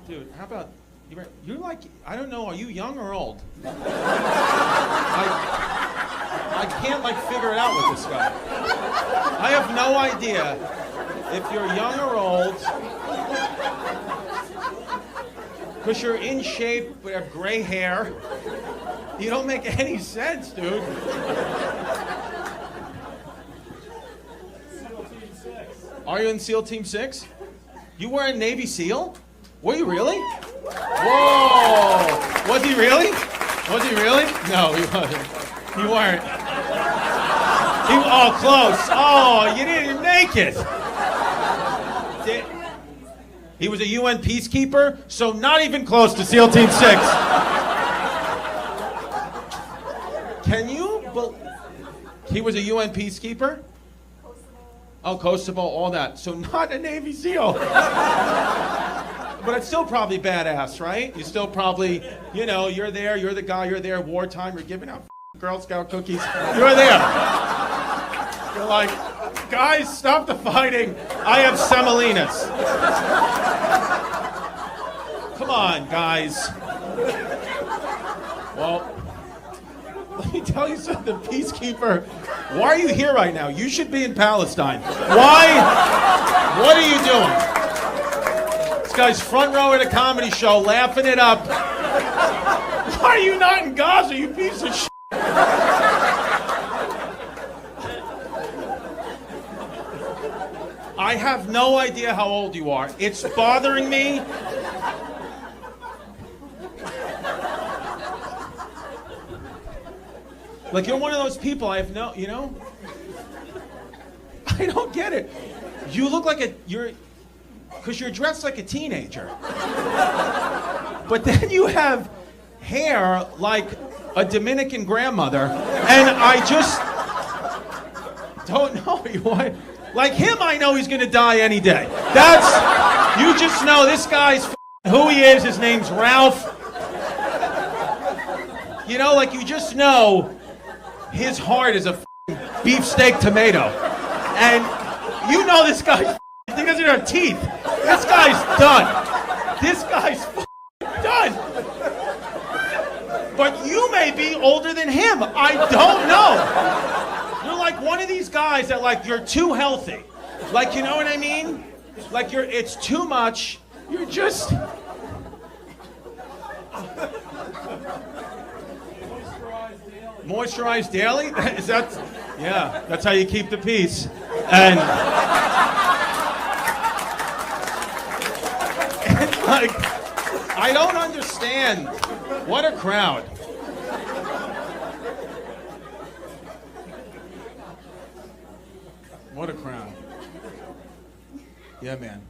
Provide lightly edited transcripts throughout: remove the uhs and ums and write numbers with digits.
Dude, how about, you're like, I don't know, are you young or old? I can't like figure it out with this guy. I have no idea if you're young or old. Because you're in shape, but have gray hair. You don't make any sense, dude. SEAL Team 6. Are you in SEAL Team 6? You were in Navy SEAL? Were you really? Whoa! Was he really? Was he really? No, he wasn't. You weren't. Oh, close. Oh, you didn't even make it. He was a UN peacekeeper, so not even close to SEAL Team 6. Can you? He was a UN peacekeeper? Oh, Kosovo, all that. So not a Navy SEAL. But it's still probably badass, right? You still probably, you know, you're there, you're the guy, you're there, wartime, you're giving out Girl Scout cookies. You're there. You're like, guys, stop the fighting. I have semolinas. Come on, guys. Well, let me tell you something, Peacekeeper. Why are you here right now? You should be in Palestine. Why? What are you doing? This guy's front row at a comedy show, laughing it up. Why are you not in Gaza, you piece of shit? I have no idea how old you are. It's bothering me. Like, you're one of those people I have no, you know? I don't get it. You look like because you're dressed like a teenager. But then you have hair like a Dominican grandmother, and I just don't know you. Like him, I know he's gonna die any day. You just know this guy's who he is. His name's Ralph. You know, like you just know his heart is a beefsteak tomato. And you know this guy's he doesn't have teeth. This guy's done. This guy's done. But you may be older than him. I don't know. You're like one of these guys that like you're too healthy. Like, you know what I mean? Like it's too much. You're just Moisturize daily? Is that? Yeah, that's how you keep the peace. And it's like, I don't understand. What a crowd. What a crowd. Yeah, man.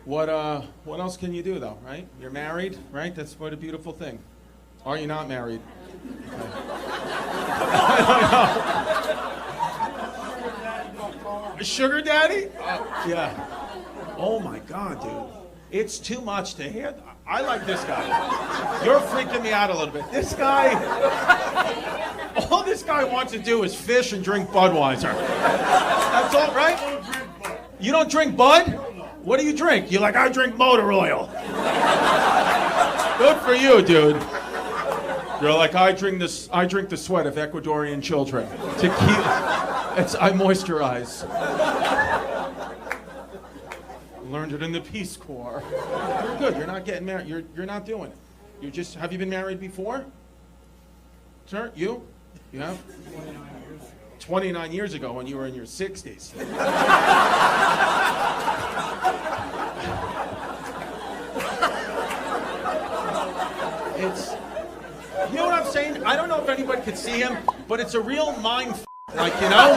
What else can you do though, right? You're married, right? That's what a beautiful thing. Are you not married? Okay. I don't know. Sugar daddy? Yeah. Oh my God, dude. It's too much to hear. I like this guy. You're freaking me out a little bit. This guy, all this guy wants to do is fish and drink Budweiser. That's all, right? You don't drink Bud? What do you drink? You're like, I drink motor oil. Good for you, dude. You're like, I drink the sweat of Ecuadorian children to keep. I moisturize. Learned it in the Peace Corps. You're good. You're not getting married. You're not doing it. You just have you been married before? Sir, you? You have? 29 years ago when you were in your 60s. It's. You know what I'm saying? I don't know if anybody could see him, but it's a real mind like, you know?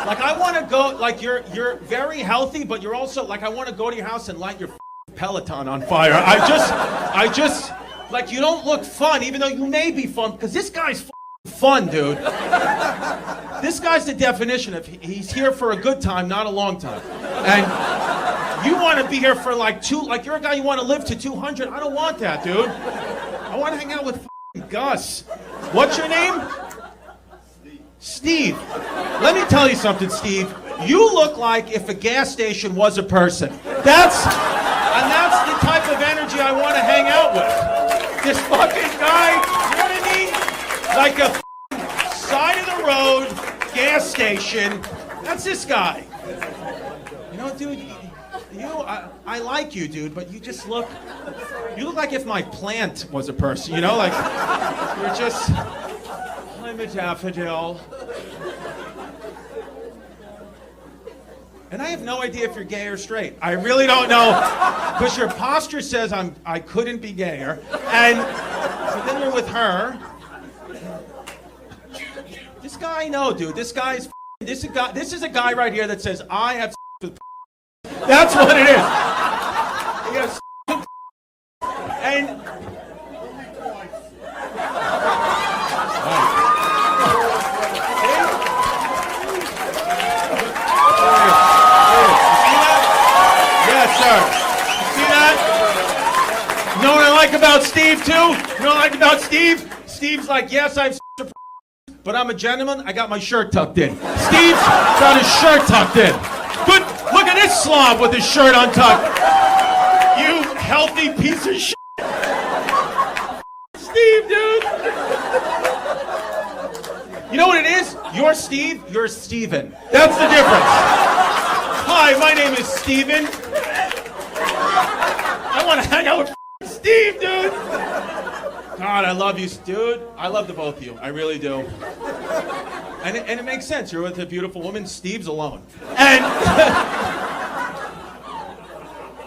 Like, I want to go, like, you're very healthy, but you're also, like, I want to go to your house and light your Peloton on fire. I just, like, you don't look fun, even though you may be fun, because this guy's fun, dude. This guy's the definition of, he's here for a good time, not a long time. And you want to be here for, like, you're a guy you want to live to 200. I don't want that, dude. I want to hang out with Gus. What's your name? Steve. Let me tell you something, Steve. You look like if a gas station was a person. That's station. That's this guy. You know, dude, I like you, dude, but you just look like if my plant was a person, you know? Like, you're just, I'm a daffodil. And I have no idea if you're gay or straight. I really don't know, because your posture says I couldn't be gayer. And so then you're with her. This guy, no, dude. This is a guy right here that says I have with. That's what it is. He has and. You know what I like about Steve, too? You know what I like about Steve? Steve's like, yes, I'm but I'm a gentleman. I got my shirt tucked in. Steve's got his shirt tucked in. Good. Look at this slob with his shirt untucked. You healthy piece of shit. Steve, dude. You know what it is? You're Steve, you're Steven. That's the difference. Hi, my name is Steven. I want to hang out with Steve, dude. God, I love you, dude. I love the both of you. I really do. And it makes sense. You're with a beautiful woman. Steve's alone. And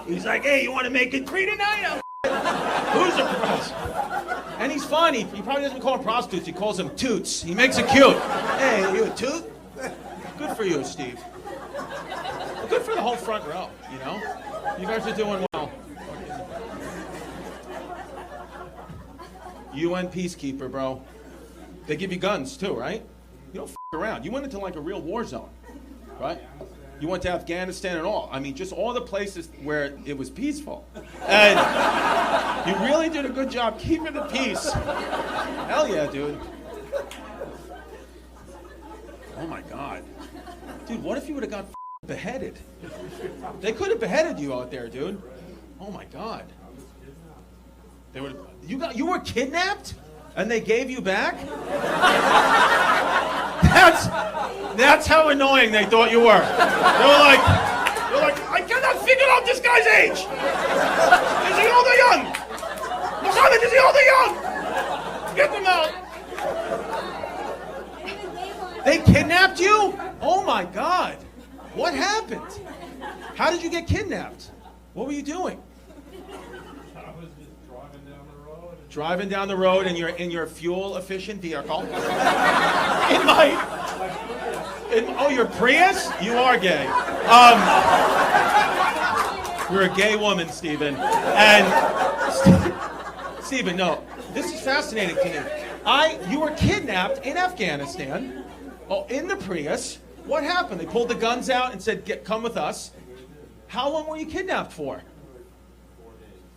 he's like, hey, you want to make it 3 tonight? Who's a prostitute? And he's fun. He probably doesn't call them prostitutes. He calls them toots. He makes it cute. Hey, are you a toot? Good for you, Steve. Good for the whole front row, you know? You guys are doing well. UN peacekeeper, bro. They give you guns, too, right? You don't f*** around. You went into, like, a real war zone, right? You went to Afghanistan and all. I mean, just all the places where it was peaceful. And you really did a good job keeping the peace. Hell yeah, dude. Oh, my God. Dude, what if you would have got beheaded? They could have beheaded you out there, dude. Oh, my God. They would. You were kidnapped, and they gave you back. That's how annoying they thought you were. They were like, I cannot figure out this guy's age. Is he old or young? Mohammed, is he old or young? Get them out. They kidnapped you? Oh my God! What happened? How did you get kidnapped? What were you doing? Driving down the road in your fuel-efficient vehicle. Oh, your Prius? You are gay. You're a gay woman, Stephen. And Stephen, no, this is fascinating to me. You were kidnapped in Afghanistan. Oh, in the Prius. What happened? They pulled the guns out and said, come with us. How long were you kidnapped for?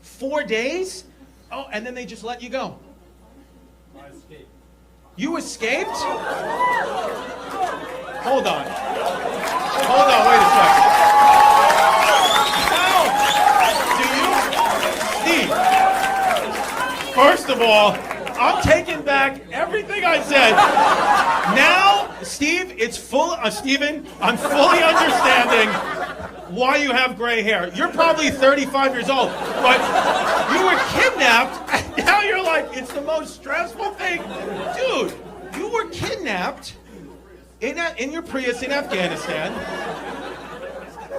4 days? Oh, and then they just let you go. I escaped. You escaped? Hold on, wait a second. How do you, Steve, first of all, I'm taking back everything I said. Now, Steve, Stephen, I'm fully understanding why you have gray hair. You're probably 35 years old, but you were kidnapped, and now you're like, it's the most stressful thing. Dude, you were kidnapped in your Prius in Afghanistan,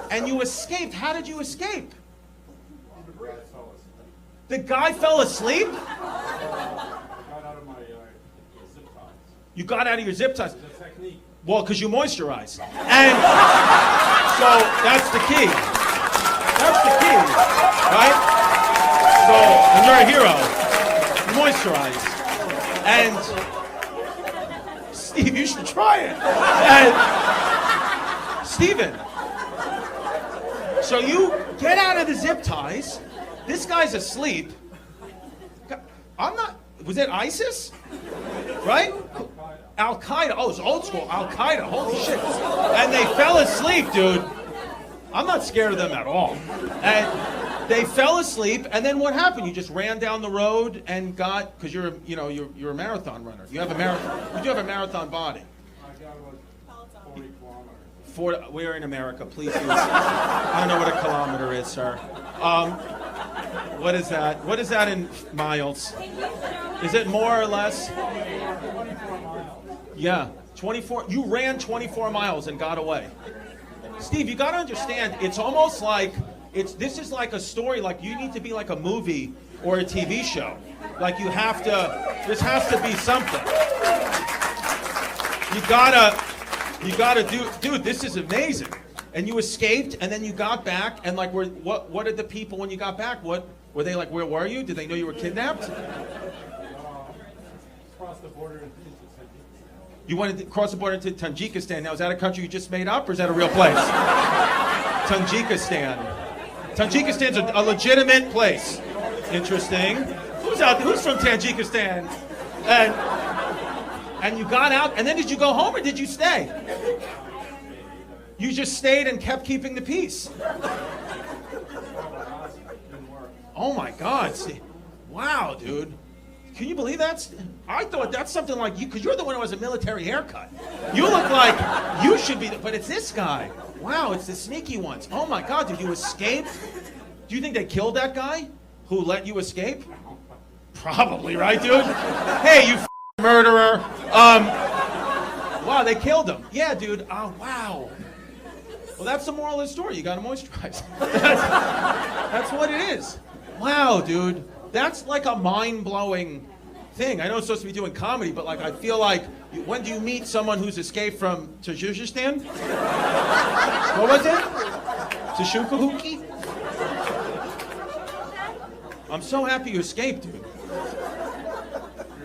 and you escaped. How did you escape? The guy fell asleep? You got out of your zip ties. It's a technique. Well, because you moisturize. And so that's the key. That's the key, right? So, and you're a hero. You moisturize. And Steve, you should try it. And Steven, so you get out of the zip ties. This guy's asleep. Was it ISIS? Right? Al-Qaeda. Oh, it's old school. Al-Qaeda. Holy shit. And they fell asleep, dude. I'm not scared of them at all. And they fell asleep, and then what happened? You just ran down the road and got, because you're a marathon runner. You do have a marathon body. We're in America, please use. I don't know what a kilometer is, sir. What is that? What is that in miles? Is it more or less? Yeah, 24. You ran 24 miles and got away. Steve, you got to understand, it's almost like, this is like a story, like you need to be like a movie or a TV show. Like you have to, this has to be something. You gotta do, dude, this is amazing. And you escaped, and then you got back, and like, what did the people, when you got back, what, were they like, where were you? Did they know you were kidnapped? Across the border. You wanted to cross the border into Tajikistan. Now, is that a country you just made up, or is that a real place? Tajikistan. Tajikistan's a legitimate place. Interesting. Who's out there? Who's from Tajikistan? And you got out, and then did you go home, or did you stay? You just stayed and kept keeping the peace. Oh my God. Wow, dude. Can you believe that? I thought that's something like you, because you're the one who has a military haircut. You look like you should be, but it's this guy. Wow, it's the sneaky ones. Oh my God, did you escape? Do you think they killed that guy who let you escape? Probably, right, dude? Hey, you murderer. Wow, they killed him. Yeah, dude. Oh, wow. Well, that's the moral of the story. You got to moisturize. That's what it is. Wow, dude. That's like a mind-blowing thing. I know it's supposed to be doing comedy, but like I feel like, when do you meet someone who's escaped from Tajikistan? What was it? Tashukahuki? I'm so happy you escaped, dude.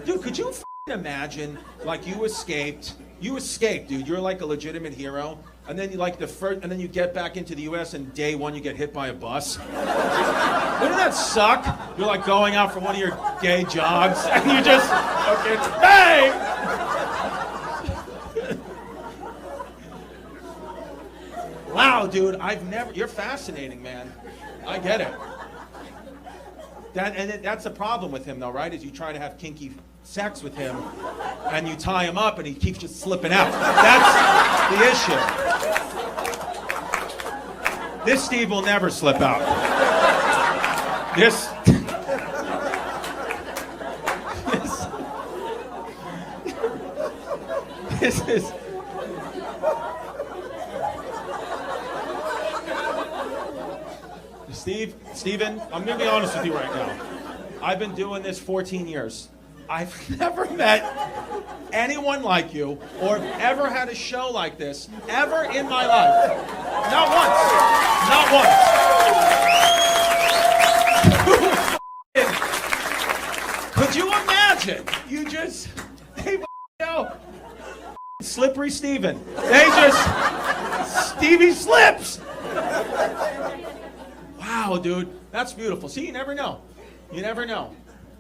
Dude, could you imagine, like you escaped, dude. You're like a legitimate hero. And then you and then you get back into the U.S. and day one you get hit by a bus. Wouldn't that suck? You're like going out for one of your gay jogs and you just, okay, hey! Wow, dude, you're fascinating, man. I get it. That's the problem with him though, right? Is you try to have kinky sex with him and you tie him up and he keeps just slipping out. That's the issue. This Steve will never slip out. This is Steven, I'm gonna be honest with you right now. I've been doing this 14 years. I've never met anyone like you or ever had a show like this ever in my life. Not once. Not once. Could you imagine? They go, Slippery Steven. Stevie slips. Wow, dude. That's beautiful. See, you never know. You never know.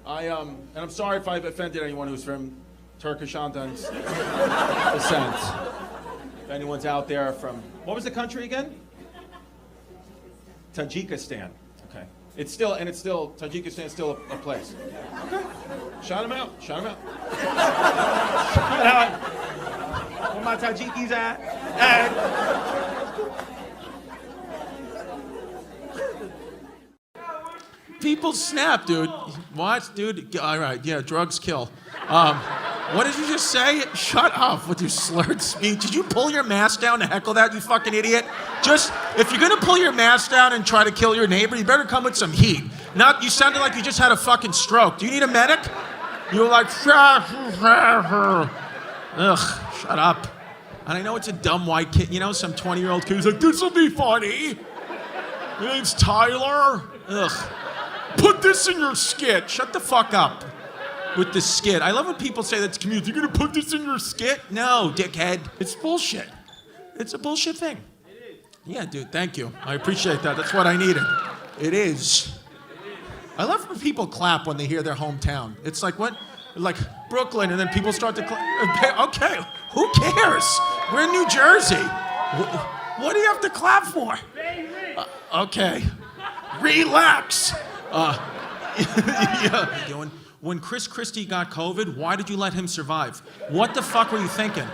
And I'm sorry if I've offended anyone who's from Turkish descent. If anyone's out there from, what was the country again? Tajikistan. Okay. Tajikistan is still a place. Okay. Shout him out. Shout him out. Shout out. Where my Tajikis at? People snap, dude. What, dude? All right, yeah, drugs kill. What did you just say? Shut up with your slurred speech. Did you pull your mask down to heckle that, you fucking idiot? If you're gonna pull your mask down and try to kill your neighbor, you better come with some heat. You sounded like you just had a fucking stroke. Do you need a medic? You were like, ugh, shut up. And I know it's a dumb white kid, some 20-year-old kid who's like, this'll be funny. Your name's Tyler. Ugh. Put this in your skit. Shut the fuck up with the skit. I love when people say that to comedians. You're gonna put this in your skit? No, dickhead. It's bullshit. It's a bullshit thing. It is. Yeah, dude, thank you. I appreciate that. That's what I needed. It is. I love when people clap when they hear their hometown. It's like, what? Like Brooklyn, and then people start to clap. Okay, who cares? We're in New Jersey. What do you have to clap for? Okay. Relax. When Chris Christie got COVID, why did you let him survive? What the fuck were you thinking?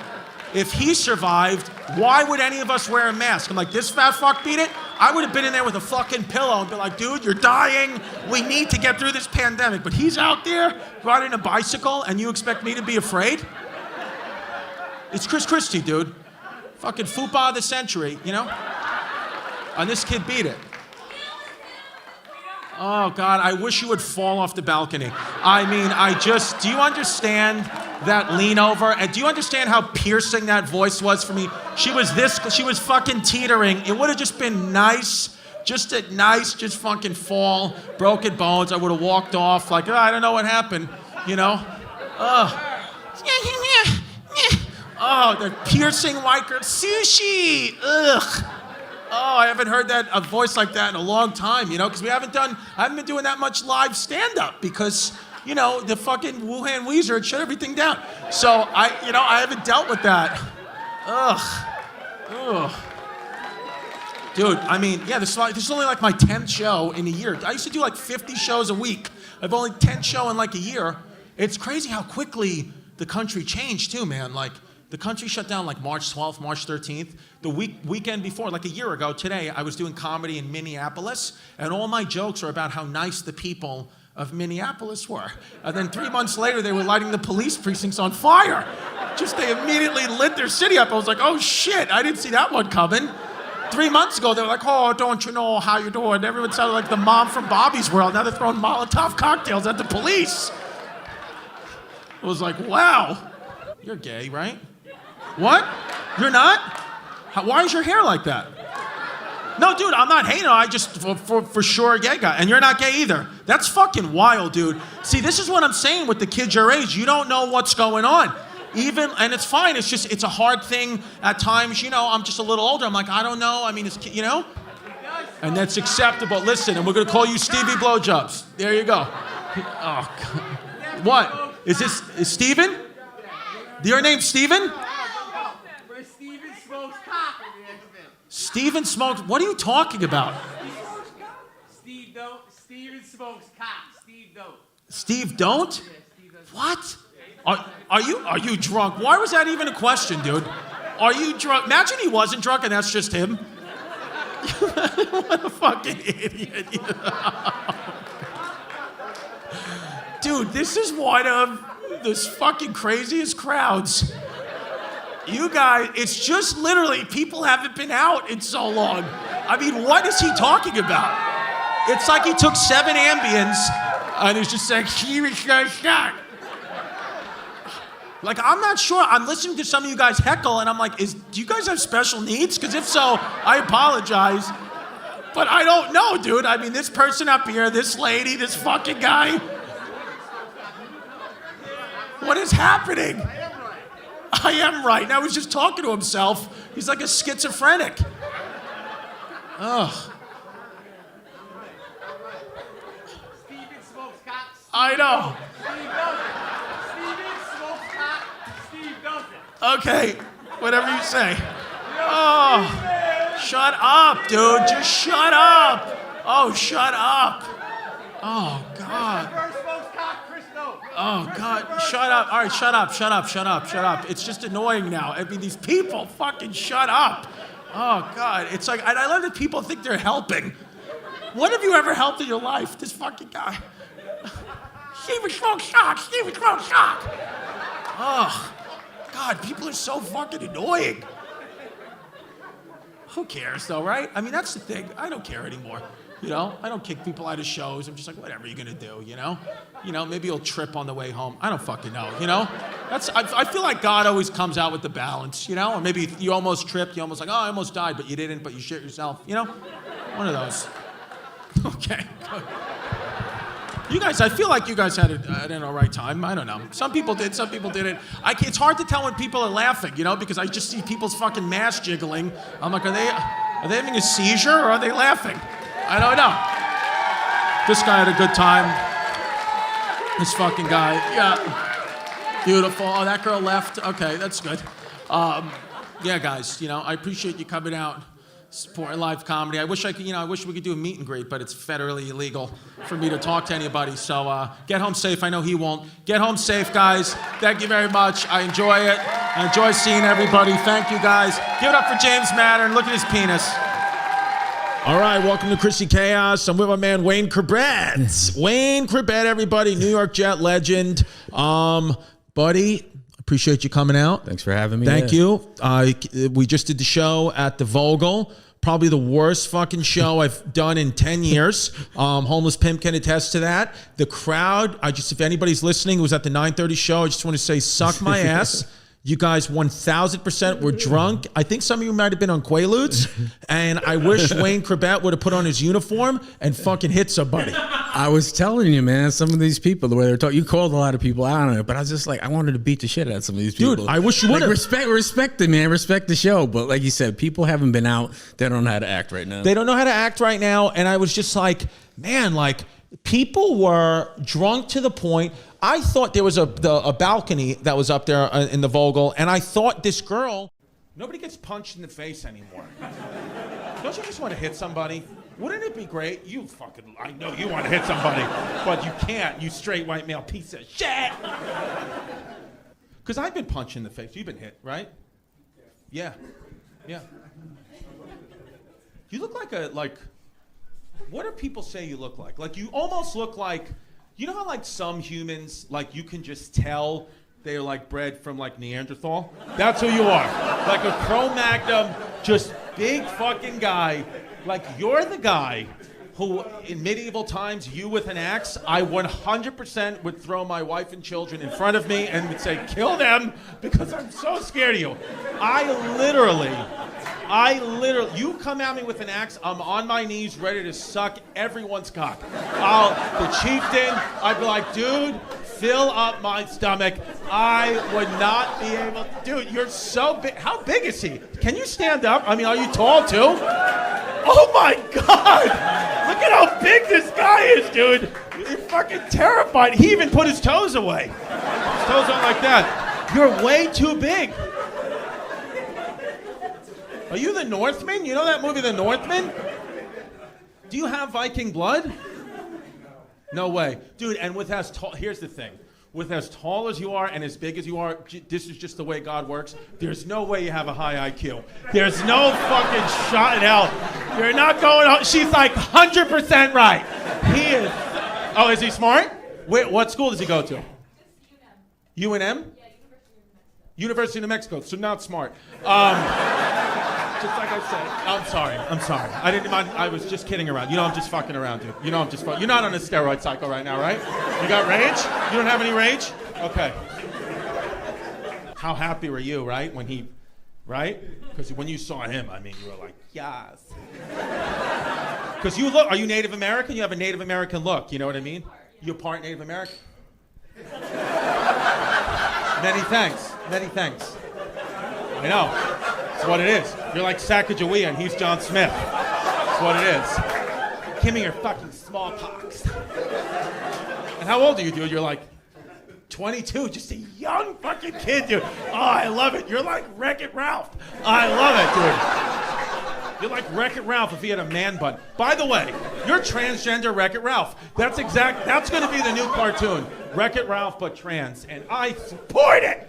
If he survived, why would any of us wear a mask? I'm like, this fat fuck beat it? I would have been in there with a fucking pillow and been like, dude, you're dying. We need to get through this pandemic. But he's out there riding a bicycle and you expect me to be afraid? It's Chris Christie, dude. Fucking fupa of the century, you know? And this kid beat it. Oh, God, I wish you would fall off the balcony. I mean, do you understand that lean over? And do you understand how piercing that voice was for me? She was fucking teetering. It would have just been nice, just fucking fall, broken bones. I would have walked off like, oh, I don't know what happened, you know? Oh, the piercing white girl, sushi, ugh. Oh, I haven't heard a voice like that in a long time, you know, because I haven't been doing that much live stand-up because, you know, the fucking Wuhan Weezer had shut everything down. So I haven't dealt with that. Ugh. Dude, I mean, yeah, this is only like my 10th show in a year. I used to do like 50 shows a week. I've only 10 shows in like a year. It's crazy how quickly the country changed too, man. Like, the country shut down like March 12th, March 13th. The weekend before, like a year ago today, I was doing comedy in Minneapolis, and all my jokes are about how nice the people of Minneapolis were. And then 3 months later, they were lighting the police precincts on fire. They immediately lit their city up. I was like, oh shit, I didn't see that one coming. 3 months ago, they were like, oh, don't you know how you doing? Everyone sounded like the mom from Bobby's World. Now they're throwing Molotov cocktails at the police. I was like, wow, you're gay, right? What? You're not? Why is your hair like that? No, dude, I'm not hating. I just, for sure, a gay guy. And you're not gay either. That's fucking wild, dude. See, this is what I'm saying with the kids your age. You don't know what's going on. And it's fine. It's a hard thing at times. You know, I'm just a little older. I'm like, I don't know. I mean, you know? And that's acceptable. Listen, and we're going to call you Stevie Blowjobs. There you go. Oh, God. What? Is Steven? Your name's Steven? Steven smokes. What are you talking about? Steven smokes cock. Steve don't. Steve don't? What? Are you drunk? Why was that even a question, dude? Are you drunk? Imagine he wasn't drunk and that's just him. What a fucking idiot. Dude, this is one of the fucking craziest crowds. You guys, it's just literally people haven't been out in so long. I mean, what is he talking about? It's like he took 7 Ambiens and he's just like, like, I'm not sure. I'm listening to some of you guys heckle and I'm like, do you guys have special needs? Because if so, I apologize. But I don't know, dude. I mean, this person up here, this lady, this fucking guy. What is happening? I am right. Now he's just talking to himself. He's like a schizophrenic. Ugh. Steven smokes cock. I know. Steve doesn't. Okay, whatever you say. Oh, shut up, dude. Just shut up. Oh, shut up. Oh, God. Oh, God, shut up. All right, shut up. It's just annoying now. I mean, these people, fucking shut up. Oh, God, it's like, I love that people think they're helping. What have you ever helped in your life? This fucking guy. Steven smokes shock. Oh, God, people are so fucking annoying. Who cares, though, right? I mean, that's the thing. I don't care anymore. You know, I don't kick people out of shows. I'm just like, whatever you're gonna do, you know? Maybe you'll trip on the way home. I don't fucking know, you know? I feel like God always comes out with the balance, you know? Or maybe you almost tripped, you almost like, oh, I almost died, but you didn't, but you shit yourself, you know? One of those. Okay, good. You guys, I feel like you guys had an all right time. I don't know. Some people did, some people didn't. It's hard to tell when people are laughing, you know, because I just see people's fucking mass jiggling. I'm like, are they having a seizure or are they laughing? I don't know. This guy had a good time. This fucking guy, yeah. Beautiful. Oh, that girl left. Okay, that's good. Yeah, guys, I appreciate you coming out, supporting live comedy. I wish we could do a meet and greet, but it's federally illegal for me to talk to anybody. So get home safe. I know he won't. Get home safe, guys. Thank you very much. I enjoy it. I enjoy seeing everybody. Thank you, guys. Give it up for James Mattern. Look at his penis. All right, welcome to Chrissy Chaos. I'm with my man Wayne Corbett. Wayne Corbett, everybody, New York Jet legend. Buddy, appreciate you coming out. Thanks for having me. Thank you. We just did the show at the Vogel. Probably the worst fucking show I've done in 10 years. Homeless Pimp can attest to that. The crowd, if anybody's listening, it was at the 9:30 show. I just want to say, suck my ass. You guys 1,000% were drunk. I think some of you might have been on Quaaludes. And I wish Wayne Corbett would have put on his uniform and fucking hit somebody. I was telling you, man, some of these people, the way they're talking, you called a lot of people out on it, but I was just like, I wanted to beat the shit out of some of these people. Dude, I wish you would have. Respect it, man. Respect the show. But like you said, people haven't been out. They don't know how to act right now. They don't know how to act right now. And I was just like, man, like, people were drunk to the point. I thought there was a balcony that was up there in the Vogel, and I thought this girl, nobody gets punched in the face anymore. Don't you just want to hit somebody? Wouldn't it be great? I know you want to hit somebody, but you can't, you straight white male piece of shit. Because I've been punched in the face. You've been hit, right? Yeah. You look like what do people say you look like? Like, you almost look like, you know how like some humans, like you can just tell they're like bred from like Neanderthal? That's who you are. Like a Cro-Magnon, just big fucking guy. Like, you're the guy who in medieval times, you with an axe, I 100% would throw my wife and children in front of me and would say, kill them, because I'm so scared of you. I literally, you come at me with an axe, I'm on my knees ready to suck everyone's cock. The chieftain, I'd be like, dude, fill up my stomach. I would not be able to. Dude, you're so big. How big is he? Can you stand up? I mean, are you tall too? Oh my God! Look at how big this guy is, dude. You're fucking terrified. He even put his toes away. His toes aren't like that. You're way too big. Are you the Northman? You know that movie, The Northman? Do you have Viking blood? No way. Dude, and with as tall, here's the thing. With as tall as you are and as big as you are, this is just the way God works. There's no way you have a high IQ. There's no fucking shot in hell. You're not going out. She's like 100% right. He is. Oh, is he smart? Wait, what school does he go to? UNM. UNM? Yeah, University of New Mexico. So not smart. Just like I said. I'm sorry. I didn't mind. I was just kidding around. You know I'm just fucking around, dude. You know I'm just fucking. You're not on a steroid cycle right now, right? You got rage? You don't have any rage? Okay. How happy were you, right? When he, right? Because when you saw him, I mean, you were like, yes. Because you look, are you Native American? You have a Native American look, you know what I mean? You're part Native American? Many thanks. I know. That's what it is. You're like Sacagawea and he's John Smith. That's what it is. Give me your fucking smallpox. And how old are you, dude? You're like 22, just a young fucking kid, dude. Oh, I love it. You're like Wreck-It Ralph. I love it, dude. You're like Wreck-It Ralph if he had a man bun. By the way, you're transgender Wreck-It Ralph. That's going to be the new cartoon. Wreck-It Ralph, but trans. And I support it.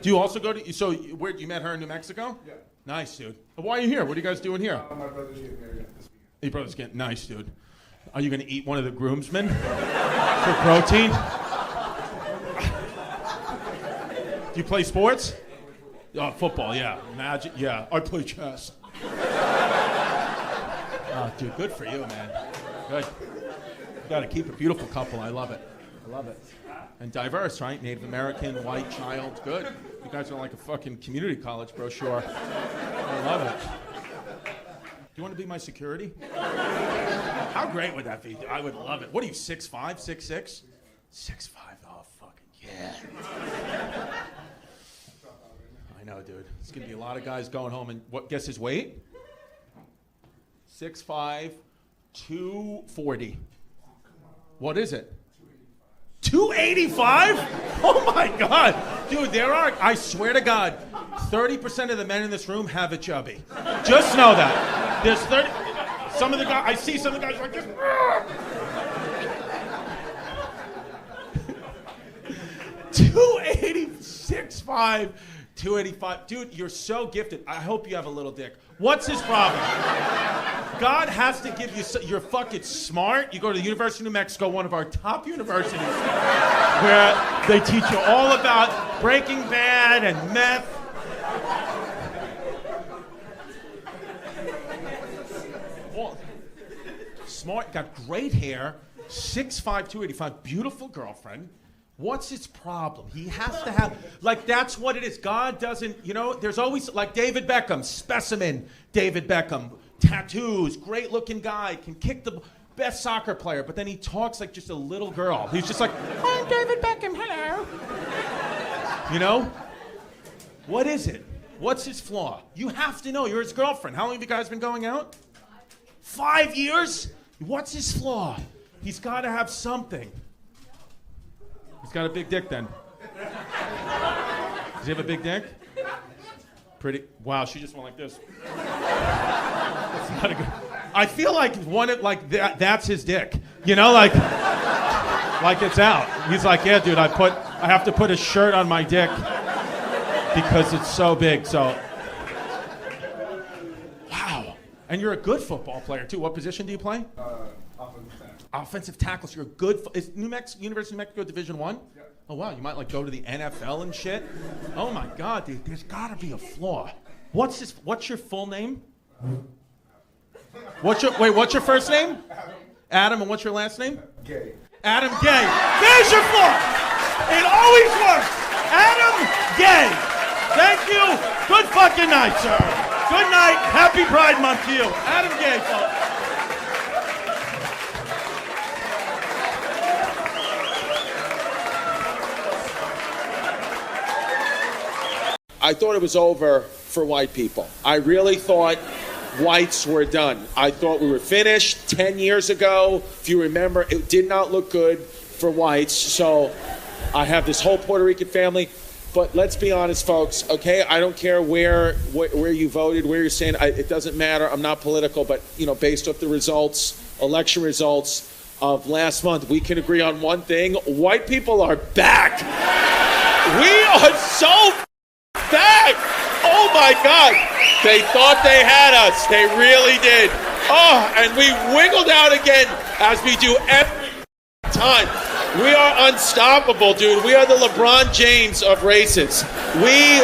Do you also go to, so where, you met her in New Mexico? Yeah. Nice, dude. Why are you here? What are you guys doing here? My brother's getting married this weekend. Your brother's getting, nice, dude. Are you going to eat one of the groomsmen for protein? Do you play sports? Oh, football, yeah. Magic, yeah. I play chess. Oh, dude, good for you, man. Good. You got to keep a beautiful couple. I love it. And diverse, right? Native American, white child. Good. You guys are like a fucking community college brochure. I love it. Do you want to be my security? How great would that be? I would love it. What are you, 6'5", 6'6"? 6'5", oh, fucking yeah. I know, dude. It's going to be a lot of guys going home and, guess his weight? 6'5", 240. What is it? 285? Oh my God. Dude, I swear to God, 30% of the men in this room have a chubby. Just know that. There's 30, some of the guys, I see some of the guys like this. 286 6'5", 285. Dude, you're so gifted. I hope you have a little dick. What's his problem? God has to give you, you're fucking smart. You go to the University of New Mexico, one of our top universities, where they teach you all about Breaking Bad and meth. Well, smart, got great hair, 6'5", 285, beautiful girlfriend. What's his problem? He has to have, like, that's what it is. God doesn't, you know, there's always, like David Beckham, specimen David Beckham, tattoos, great looking guy, can kick the best soccer player, but then he talks like just a little girl. He's just like, I'm David Beckham, hello. You know? What is it? What's his flaw? You have to know. You're his girlfriend. How long have you guys been going out? 5 years? What's his flaw? He's got to have something. He's got a big dick then. Does he have a big dick? Pretty. Wow, she just went like this. That's not a good. I feel like that's his dick. You know, like it's out. He's like, yeah, dude, I have to put a shirt on my dick because it's so big. So, wow. And you're a good football player too. What position do you play? Offensive tackle. Offensive tackle. So you're a good. Is University of New Mexico Division I? Yep. Oh wow, you might like go to the NFL and shit. Oh my God, dude, there's gotta be a flaw. What's your full name? What's your first name? Adam, and what's your last name? Gay. Adam Gay. There's your flaw. It always works. Adam Gay. Thank you. Good fucking night, sir. Good night. Happy Pride Month to you. Adam Gay, folks. I thought it was over for white people. I really thought whites were done. I thought we were finished 10 years ago. If you remember, it did not look good for whites. So I have this whole Puerto Rican family. But let's be honest, folks, okay? I don't care where you voted, where you're saying. It doesn't matter. I'm not political. But, you know, based off the results, election results of last month, we can agree on one thing. White people are back. We are so back! Oh my God! They thought they had us. They really did. Oh, and we wiggled out again as we do every time. We are unstoppable, dude. We are the LeBron James of races. We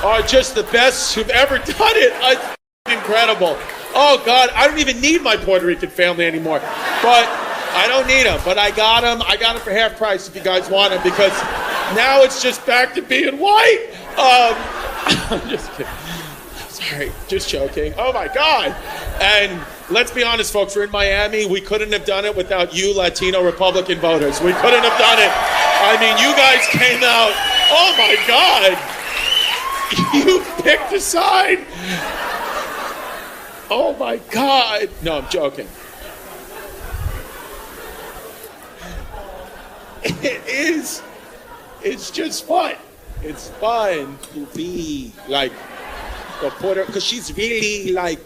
are just the best who've ever done it. It's incredible. Oh God, I don't even need my Puerto Rican family anymore. But I don't need them. But I got them. I got them for half price if you guys want them, because now it's just back to being white. I'm just kidding. Sorry, just joking. Oh my God. And let's be honest, folks, we're in Miami. We couldn't have done it without you Latino Republican voters. We couldn't have done it. I mean, you guys came out. Oh my God. You picked a side. Oh my God. No, I'm joking. It's just fun. It's fun to be like the Puerto, because she's really like,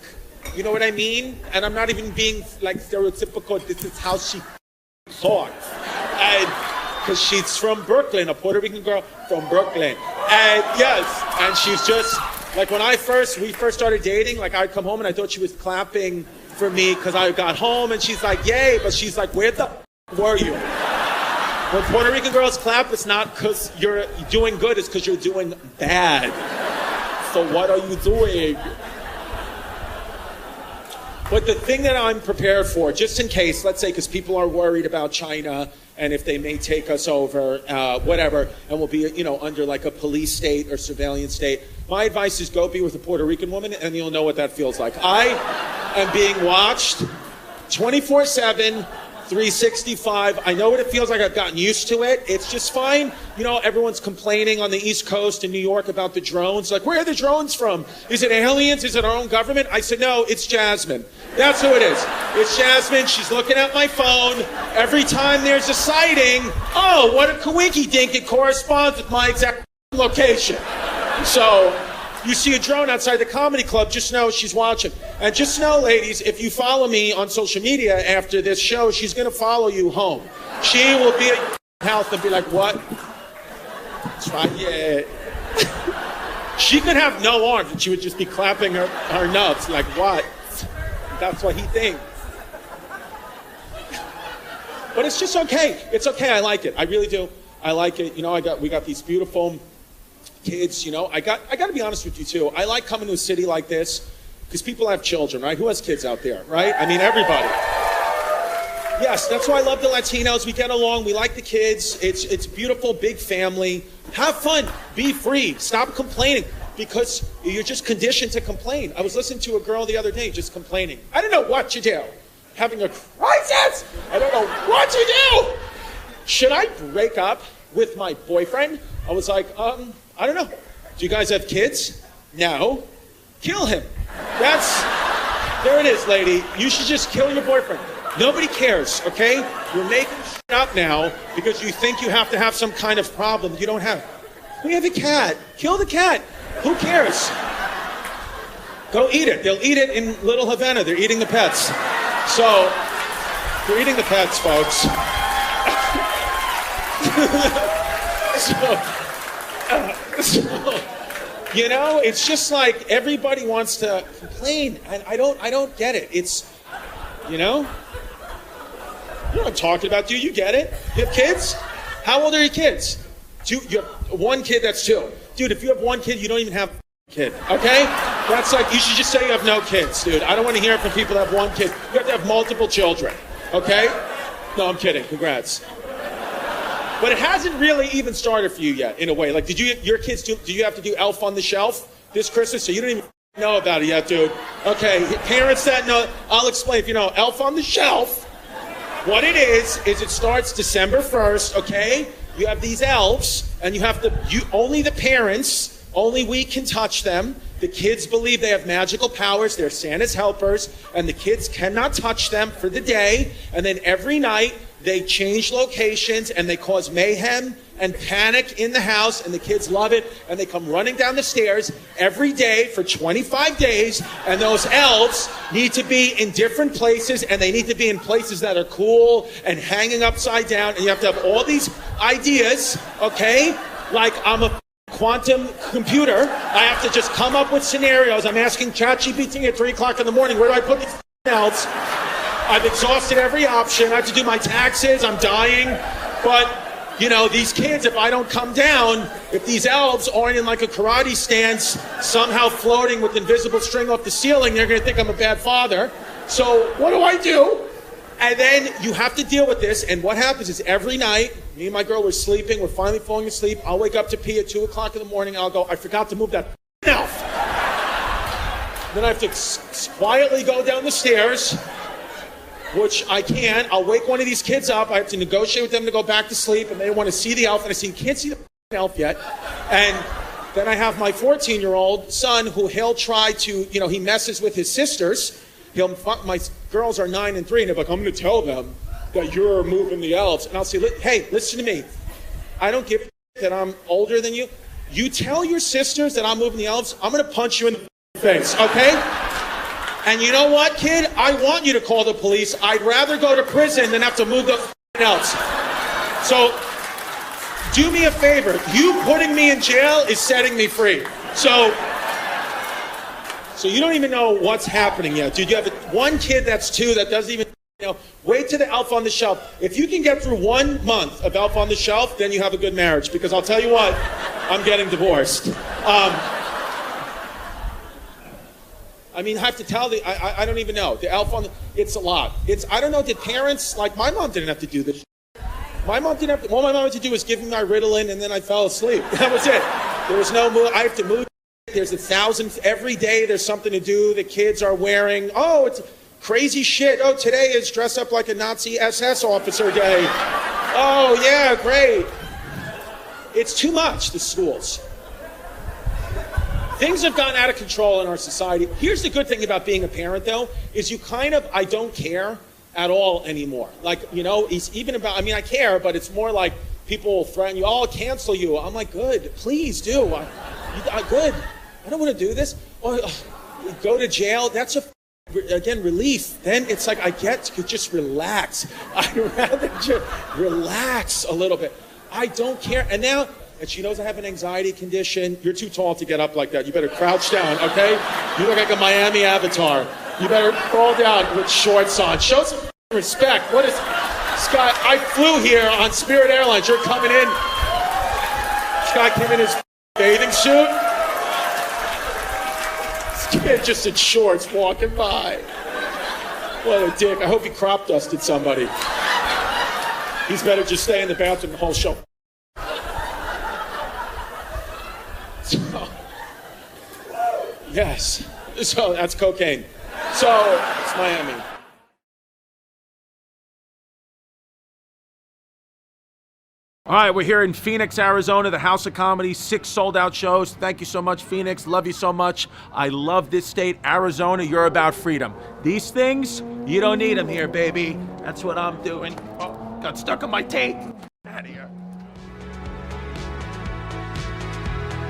you know what I mean? And I'm not even being like stereotypical. This is how she talks. And because she's from Brooklyn, a Puerto Rican girl from Brooklyn. And yes, and she's just like, when we first started dating, like I'd come home and I thought she was clapping for me because I got home, and she's like, yay, but she's like, where the were you? When Puerto Rican girls clap, it's not because you're doing good, it's because you're doing bad. So what are you doing? But the thing that I'm prepared for, just in case, let's say, because people are worried about China and if they may take us over, whatever, and we'll be, you know, under like a police state or surveillance state, my advice is go be with a Puerto Rican woman and you'll know what that feels like. I am being watched 24/7. 365. I know what it feels like. I've gotten used to it. It's just fine. You know, everyone's complaining on the East Coast in New York about the drones. Like, where are the drones from? Is it aliens? Is it our own government? I said, no, it's Jasmine. That's who it is. It's Jasmine. She's looking at my phone. Every time there's a sighting, oh, what a coinky dink. It corresponds with my exact location. So, you see a drone outside the comedy club, just know she's watching. And just know, ladies, if you follow me on social media after this show, she's going to follow you home. She will be at your house and be like, what? Try it. She could have no arms and she would just be clapping her nuts. Like, what? That's what he thinks. But it's just okay. It's okay. I like it. I really do. I like it. You know, we got these beautiful kids. You know, I got to be honest with you too. I like coming to a city like this because people have children, right? Who has kids out there, right? I mean, everybody. Yes, that's why I love the Latinos. We get along. We like the kids. It's beautiful, big family. Have fun. Be free. Stop complaining because you're just conditioned to complain. I was listening to a girl the other day just complaining. I don't know what to do. Having a crisis. I don't know what to do. Should I break up with my boyfriend? I was like, I don't know. Do you guys have kids? No. Kill him. There it is, lady. You should just kill your boyfriend. Nobody cares, okay? You're making shit up now because you think you have to have some kind of problem you don't have. We have a cat. Kill the cat. Who cares? Go eat it. They'll eat it in Little Havana. They're eating the pets. So, they're eating the pets, folks. So, you know, it's just like everybody wants to complain. And I don't get it. It's, you know? You know what I'm talking about, dude. You get it? You have kids? How old are your kids? You have one kid, that's two. Dude, if you have one kid, you don't even have a kid, okay? That's like, you should just say you have no kids, dude. I don't want to hear it from people that have one kid. You have to have multiple children, okay? No, I'm kidding. Congrats. But it hasn't really even started for you yet, in a way. Like, your kids, do you have to do Elf on the Shelf this Christmas? So you don't even know about it yet, dude. Okay, parents that know, I'll explain. If you know Elf on the Shelf, what it is it starts December 1st, okay? You have these elves, and only the parents, only we can touch them. The kids believe they have magical powers. They're Santa's helpers, and the kids cannot touch them for the day. And then every night, they change locations, and they cause mayhem and panic in the house, and the kids love it, and they come running down the stairs every day for 25 days, and those elves need to be in different places, and they need to be in places that are cool and hanging upside down, and you have to have all these ideas, okay? Like I'm a quantum computer. I have to just come up with scenarios. I'm asking ChatGPT at 3 o'clock in the morning, where do I put these elves? I've exhausted every option. I have to do my taxes. I'm dying. But, you know, these kids, if I don't come down, if these elves aren't in like a karate stance, somehow floating with invisible string off the ceiling, they're going to think I'm a bad father. So what do I do? And then you have to deal with this. And what happens is every night, me and my girl were sleeping. We're finally falling asleep. I'll wake up to pee at 2 o'clock in the morning. I'll go, I forgot to move that elf. Then I have to quietly go down the stairs, which I can't. I'll wake one of these kids up. I have to negotiate with them to go back to sleep, and they want to see the elf, and I say, you can't see the elf yet. And then I have my 14-year-old son who he'll try to, you know, he messes with his sisters. My girls are 9 and 3, and they're like, I'm going to tell them that you're moving the elves. And I'll say, hey, listen to me. I don't give a that I'm older than you. You tell your sisters that I'm moving the elves, I'm going to punch you in the face, okay? And you know what, kid? I want you to call the police. I'd rather go to prison than have to move the elves. So do me a favor. You putting me in jail is setting me free. So you don't even know what's happening yet. Dude, you have one kid that's 2 that doesn't even, you know, wait to the Elf on the Shelf. If you can get through 1 month of Elf on the Shelf, then you have a good marriage. Because I'll tell you what, I'm getting divorced. I mean, I have to tell I don't even know. The Elf on the, it's a lot. I don't know, did parents, like my mom didn't have to do this. My mom didn't have to, all my mom had to do was give me my Ritalin and then I fell asleep. That was it. There was no move, I have to move. There's 1,000, every day there's something to do. The kids are wearing, oh, it's crazy shit. Oh, today is dress up like a Nazi SS officer day. Oh, yeah, great. It's too much, the schools. Things have gotten out of control in our society. Here's the good thing about being a parent, though, is you kind of, I don't care at all anymore. Like, you know, it's even about, I mean, I care, but it's more like people will threaten you, oh, I'll cancel you. I'm like, good, please do. Good. I don't want to do this. Oh, go to jail. That's again, relief. Then it's like I get to just relax. I'd rather just relax a little bit. I don't care. And now and she knows I have an anxiety condition. You're too tall to get up like that. You better crouch down, okay? You look like a Miami avatar. You better crawl down with shorts on. Show some respect. What is, Scott, I flew here on Spirit Airlines. You're coming in. Scott came in his bathing suit. This kid just in shorts walking by. What a dick. I hope he crop dusted somebody. He's better just stay in the bathroom the whole show. So, yes. So that's cocaine. So it's Miami. All right, we're here in Phoenix, Arizona, the House of Comedy, 6 sold-out shows. Thank you so much, Phoenix. Love you so much. I love this state. Arizona, you're about freedom. These things, you don't need them here, baby. That's what I'm doing. Oh, got stuck on my tape. Out of here.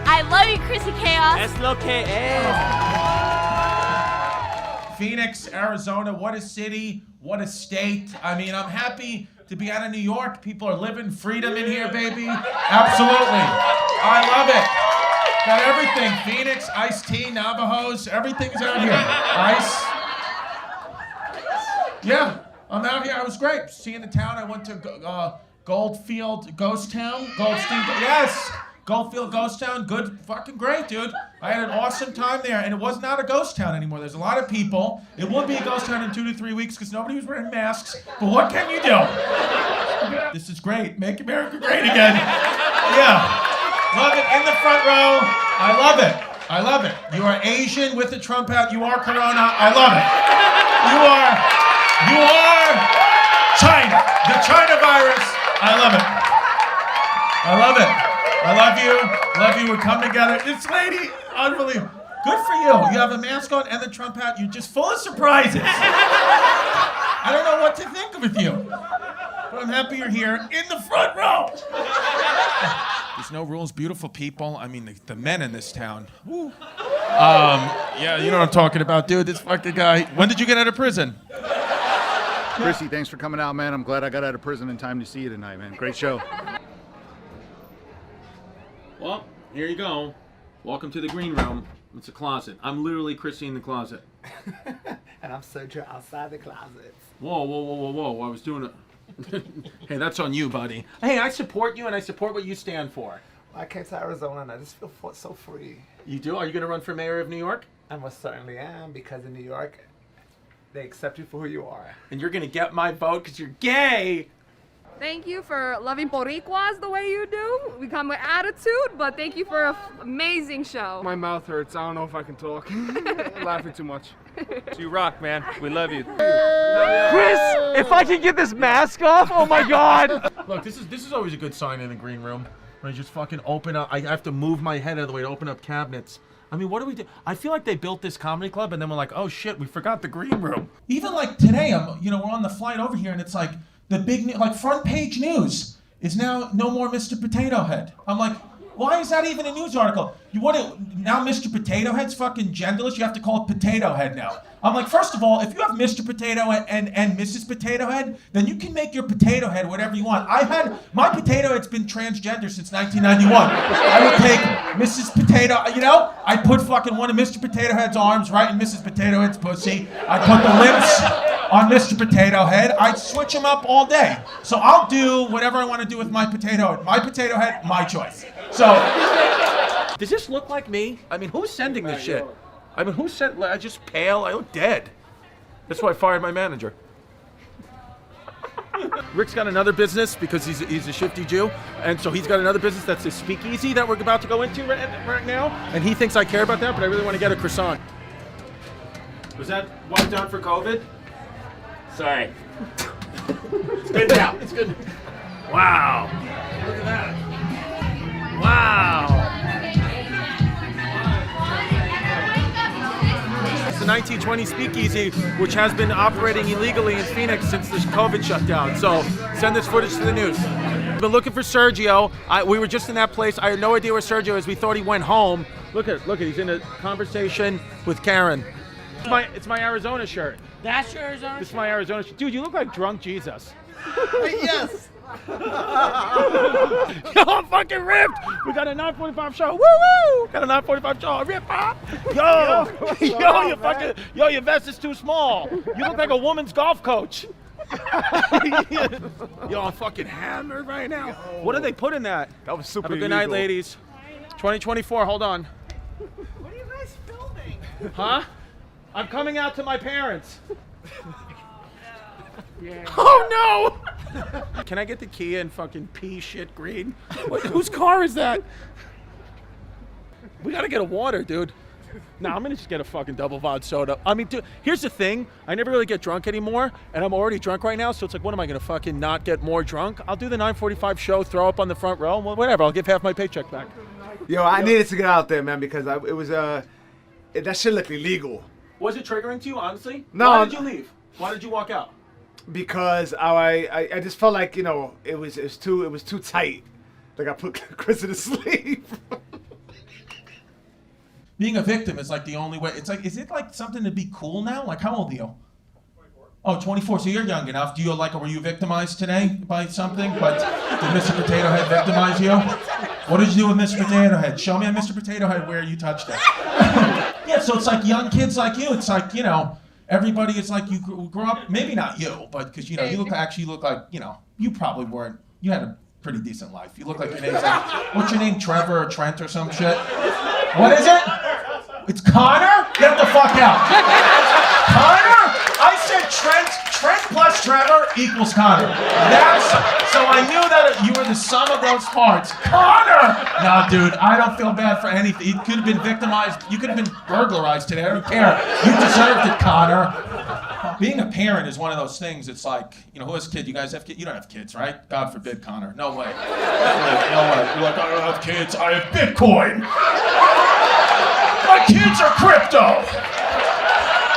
I love you, Chrissy Chaos. Es lo que es. Phoenix, Arizona, what a city, what a state. I mean, I'm happy to be out of New York. People are living freedom in here, baby. Absolutely. I love it. Got everything. Phoenix, Ice-T, Navajos, everything's out here. Ice. Yeah, I'm out here. I was great. Seeing the town. I went to Goldfield Ghost Town. Goldstein. Yes. Goldfield Ghost Town, good, fucking great, dude. I had an awesome time there, and it was not a ghost town anymore. There's a lot of people. It will be a ghost town in 2 to 3 weeks because nobody was wearing masks. But what can you do? This is great. Make America great again. Yeah. Love it. In the front row. I love it. I love it. You are Asian with the Trump hat. You are Corona. I love it. You are China. The China virus. I love it. I love it. I love you. Love you. We're coming together. This lady, unbelievable. Good for you. You have a mask on and the Trump hat. You're just full of surprises. I don't know what to think with you. But I'm happy you're here in the front row. There's no rules. Beautiful people. I mean, the men in this town. Woo. Yeah, you know what I'm talking about, dude. This fucking guy. When did you get out of prison? Chrissy, thanks for coming out, man. I'm glad I got out of prison in time to see you tonight, man. Great show. Well, here you go. Welcome to the green room. It's a closet. I'm literally Chrissy in the closet. And I'm Sergio outside the closet. Whoa, whoa, whoa, whoa, whoa. I was doing it. Hey, that's on you, buddy. Hey, I support you and I support what you stand for. I came to Arizona and I just feel so free. You do? Are you going to run for mayor of New York? I most certainly am, because in New York, they accept you for who you are. And you're going to get my vote because you're gay. Thank you for loving Boricuas the way you do. We come with attitude, but thank you for an amazing show. My mouth hurts. I don't know if I can talk. I'm laughing too much. You rock, man. We love you. Chris, if I can get this mask off, oh my God. Look, this is always a good sign in the green room. When I just fucking open up. I have to move my head out of the way to open up cabinets. I mean, what do we do? I feel like they built this comedy club and then we're like, oh shit, we forgot the green room. Even like today, we're on the flight over here and it's like, the big, like, front page news is now no more Mr. Potato Head. I'm like, why is that even a news article? You want to, now Mr. Potato Head's fucking genderless, you have to call it Potato Head now. I'm like, first of all, if you have Mr. Potato Head and Mrs. Potato Head, then you can make your potato head whatever you want. My potato head's been transgender since 1991. I would take Mrs. Potato, I'd put fucking one of Mr. Potato Head's arms right in Mrs. Potato Head's pussy. I'd put the lips on Mr. Potato Head. I'd switch them up all day. So I'll do whatever I want to do with my potato head. My potato head, my choice. So, does this look like me? I mean, who's sending this shit? I mean, who sent? I just pale. I look dead. That's why I fired my manager. Rick's got another business because he's a shifty Jew, and so he's got another business that's a speakeasy that we're about to go into right now. And he thinks I care about that, but I really want to get a croissant. Was that wiped out for COVID? Sorry. It's good now. It's good. Wow. Look at that. Wow. It's the 1920 speakeasy, which has been operating illegally in Phoenix since the COVID shutdown. So send this footage to the news. We've been looking for Sergio. We were just in that place. I had no idea where Sergio is. We thought he went home. Look at, he's in a conversation with Karen. It's my Arizona shirt. That's your Arizona? This is my Arizona shirt. Dude, you look like drunk Jesus. Yes. Yo, I'm fucking ripped. We got a 9:45 show. Woo woo. Got a 9:45 show. Rip, huh? Yo, your vest is too small. You look like a woman's golf coach. Yo, I'm fucking hammered right now. What did they put in that? That was super Have a good night, illegal. ladies. 2024. Hold on. What are you guys filming? Huh? I'm coming out to my parents. Oh no! Can I get the Kia in fucking pea shit green? Whose car is that? We gotta get a water, dude. Nah, I'm gonna just get a fucking double vodka soda. I mean, dude, here's the thing. I never really get drunk anymore, and I'm already drunk right now, so it's like, what am I gonna fucking not get more drunk? I'll do the 9:45 show, throw up on the front row, whatever. I'll give half my paycheck back. Yo, I needed to get out there, man, because it was that shit looked illegal. Was it triggering to you, honestly? No. Why did you leave? Why did you walk out? Because I just felt like, you know, it was too tight. Like I put Chris to sleep. Being a victim is like the only way. It's like, is it like something to be cool now? Like, how old are you? 24. Oh, 24. So you're young enough. Do you were you victimized today by something? But did Mr. Potato Head victimize you? What did you do with Mr. Potato Head? Show me on Mr. Potato Head where you touched it. Yeah, so it's like young kids like you. It's like, you know, everybody is like, you grew up, maybe not you, but because, you know, you look like, you know, you probably weren't, you had a pretty decent life. You look like your name's like, what's your name, Trevor or Trent or some shit? What is it? It's Connor? Get the fuck out. Connor? I said Trent plus Trevor equals Connor. So I knew that you were the sum of those parts. Connor! No, dude, I don't feel bad for anything. You could have been victimized. You could have been burglarized today. I don't care. You deserved it, Connor. Being a parent is one of those things. It's like, you know, who has kids? You guys have kids? You don't have kids, right? God forbid, Connor. No way. No way. You're like, I don't have kids. I have Bitcoin. My kids are crypto.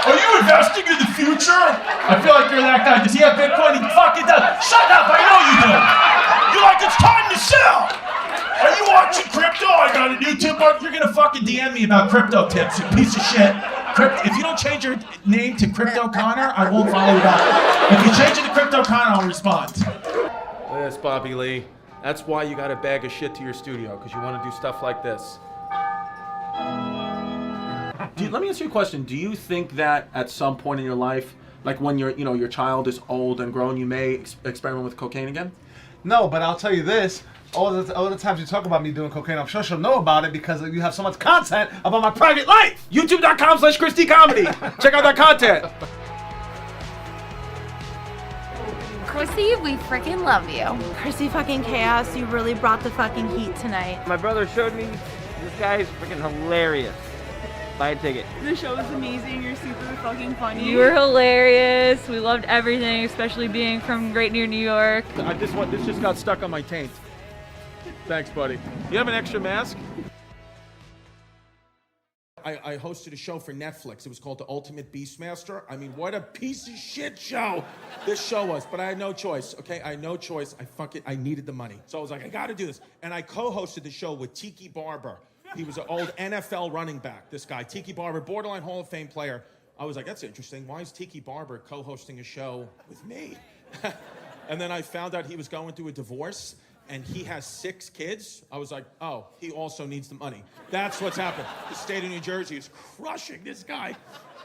Are you investing in the future? I feel like you're that guy. Does he have Bitcoin? He fucking does. Shut up, I know you do. You're like, it's time to sell. Are you watching crypto? I got a new tip. You're gonna fucking DM me about crypto tips, you piece of shit. If you don't change your name to Crypto Connor, I won't follow you back. If you change it to Crypto Connor, I'll respond. Look at this, Bobby Lee. That's why you got a bag of shit to your studio, because you want to do stuff like this. Let me ask you a question. Do you think that at some point in your life, like when your child is old and grown, you may experiment with cocaine again? No, but I'll tell you this. All the times you talk about me doing cocaine, I'm sure she'll know about it because you have so much content about my private life. YouTube.com/ChrisDcomedy. Check out that content. Chrissy, we freaking love you. Chrissy fucking Chaos, you really brought the fucking heat tonight. My brother showed me this guy is freaking hilarious. Buy a ticket. The show is amazing. You're super fucking funny. You were hilarious. We loved everything, especially being from right near New York. This just got stuck on my taint. Thanks, buddy. You have an extra mask? I hosted a show for Netflix. It was called The Ultimate Beastmaster. I mean, what a piece of shit show this show was. But I had no choice, okay? I had no choice. I needed the money. So I was like, I gotta do this. And I co-hosted the show with Tiki Barber. He was an old NFL running back, this guy. Tiki Barber, borderline Hall of Fame player. I was like, that's interesting. Why is Tiki Barber co-hosting a show with me? And then I found out he was going through a divorce. And he has 6 kids. I was like, oh, he also needs the money. That's what's happened. The state of New Jersey is crushing this guy.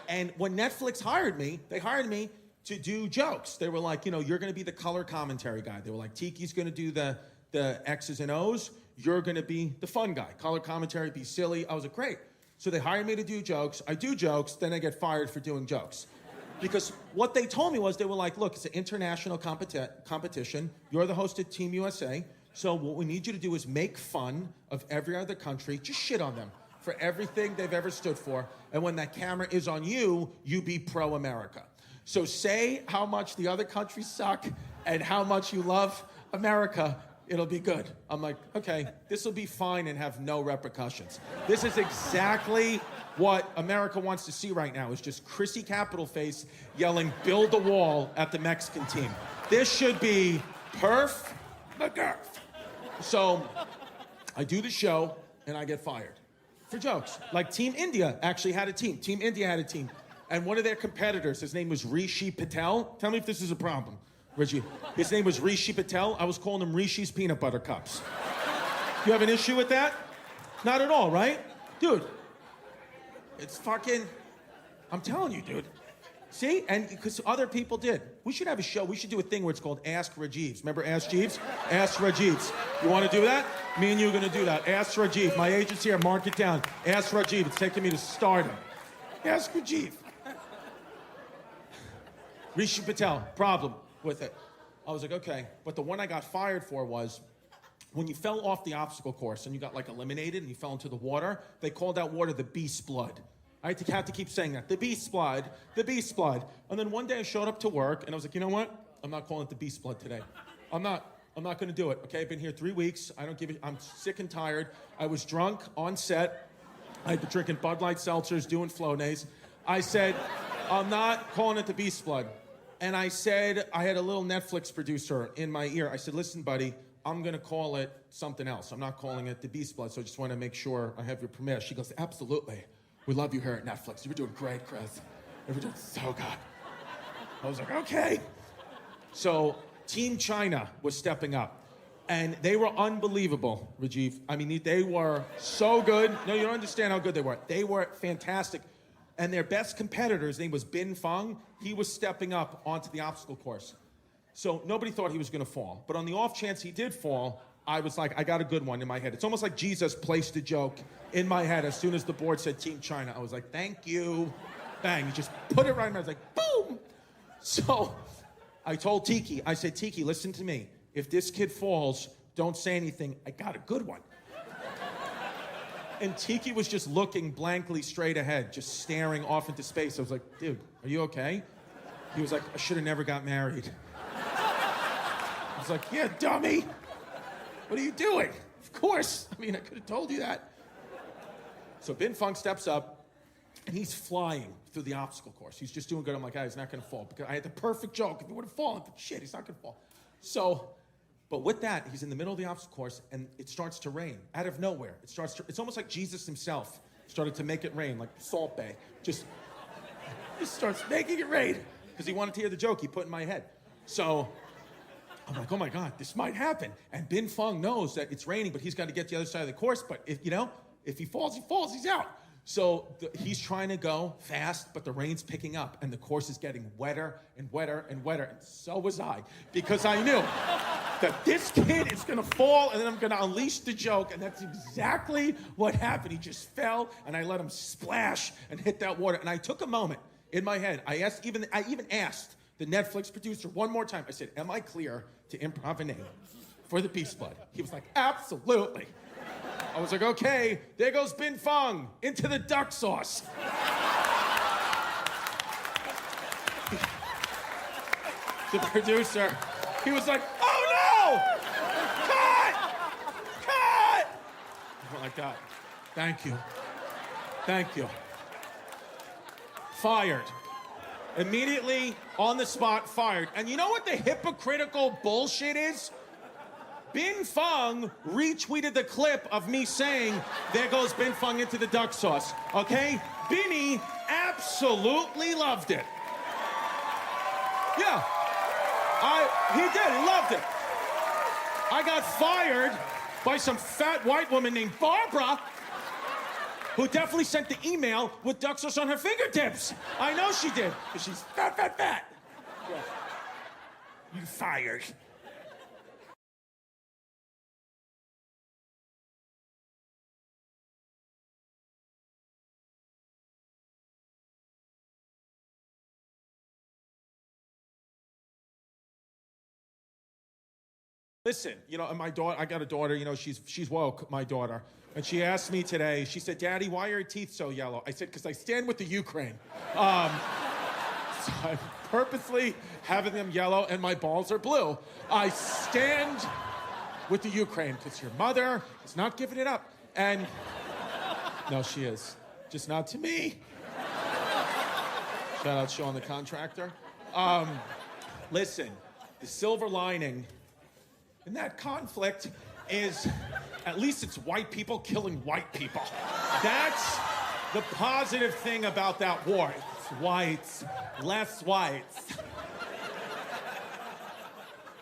And when Netflix hired me, they hired me to do jokes. They were like, you're gonna be the color commentary guy. They were like, Tiki's gonna do the X's and O's. You're gonna be the fun guy. Color commentary, be silly. I was like, great. So they hired me to do jokes. I do jokes, then I get fired for doing jokes. Because what they told me was, they were like, look, it's an international competition. You're the host of Team USA. So what we need you to do is make fun of every other country. Just shit on them for everything they've ever stood for. And when that camera is on you, you be pro-America. So say how much the other countries suck and how much you love America. It'll be good. I'm like, okay, this will be fine and have no repercussions. This is exactly what America wants to see right now, is just Chrissy Capital Face yelling, build the wall at the Mexican team. This should be perf McGurf. So I do the show and I get fired for jokes. Like Team India actually had a team. Team India had a team. And one of their competitors, his name was Rishi Patel. Tell me if this is a problem. Rajiv. His name was Rishi Patel. I was calling him Rishi's Peanut Butter Cups. You have an issue with that? Not at all, right? Dude, it's fucking, I'm telling you, dude. See? And because other people did. We should have a show. We should do a thing where it's called Ask Rajiv. Remember Ask Jeeves? Ask Rajiv. You want to do that? Me and you are going to do that. Ask Rajiv. My agent's here. Mark it down. Ask Rajiv. It's taking me to stardom. Ask Rajiv. Rishi Patel. Problem with it. I was like, okay. But the one I got fired for was when you fell off the obstacle course and you got like eliminated and you fell into the water, they called that water the beast's blood. I had to keep saying that. The beast's blood, the beast's blood. And then one day I showed up to work and I was like, you know what? I'm not calling it the beast's blood today. I'm not going to do it, okay? I've been here 3 weeks. I don't give it. I'm sick and tired. I was drunk on set. I'd been drinking Bud Light seltzers, doing Flonase. I said, I'm not calling it the beast's blood. And I said, I had a little Netflix producer in my ear. I said, listen, buddy, I'm going to call it something else. I'm not calling it the beast's blood, so I just want to make sure I have your permission. She goes, absolutely. We love you here at Netflix. You were doing great, Chris. You were doing so good. I was like, okay. So Team China was stepping up. And they were unbelievable, Rajiv. I mean, they were so good. No, you don't understand how good they were. They were fantastic. And their best competitor, his name was Bin Feng. He was stepping up onto the obstacle course. So nobody thought he was going to fall. But on the off chance he did fall, I was like, I got a good one in my head. It's almost like Jesus placed a joke in my head as soon as the board said Team China. I was like, thank you. Bang, he just put it right in my head. I was like, boom. So I told Tiki, I said, Tiki, listen to me. If this kid falls, don't say anything. I got a good one. And Tiki was just looking blankly straight ahead, just staring off into space. I was like, dude, are you okay? He was like, I should have never got married. I was like, yeah, dummy. What are you doing? Of course. I mean, I could have told you that. So Bin Feng steps up, and he's flying through the obstacle course. He's just doing good. I'm like, he's not going to fall. Because I had the perfect joke. If he would have fallen, but shit, he's not going to fall. So, but with that, he's in the middle of the obstacle course, and it starts to rain out of nowhere. It's almost like Jesus himself started to make it rain, like Salt Bay. Just starts making it rain because he wanted to hear the joke he put in my head. So I'm like, oh my God, this might happen. And Bin Feng knows that it's raining, but he's got to get to the other side of the course. But if he falls, he's out. So he's trying to go fast, but the rain's picking up, and the course is getting wetter and wetter and wetter. And so was I, because I knew that this kid is going to fall, and then I'm going to unleash the joke, and that's exactly what happened. He just fell, and I let him splash and hit that water. And I took a moment in my head. I even asked the Netflix producer one more time. I said, am I clear to improv a name for the Beast Blood? He was like, absolutely. I was like, okay, there goes Bin Feng into the duck sauce. The producer, he was like, oh no! Cut! I went like that. Thank you. Thank you. Fired. Immediately, on the spot, fired. And you know what the hypocritical bullshit is? Bin Feng retweeted the clip of me saying, there goes Bin Feng into the duck sauce, okay? Binny absolutely loved it. Yeah, he did, he loved it. I got fired by some fat white woman named Barbara, who definitely sent the email with duck sauce on her fingertips. I know she did, because she's fat. Yeah. You fired. Listen, and my daughter, I got a daughter, she's woke, my daughter. And she asked me today, she said, Daddy, why are your teeth so yellow? I said, because I stand with the Ukraine. So I'm purposely having them yellow and my balls are blue. I stand with the Ukraine because your mother is not giving it up. And no, she is. Just not to me. Shout out Sean the contractor. Listen, the silver lining in that conflict is at least it's white people killing white people. That's the positive thing about that war. It's whites, less whites.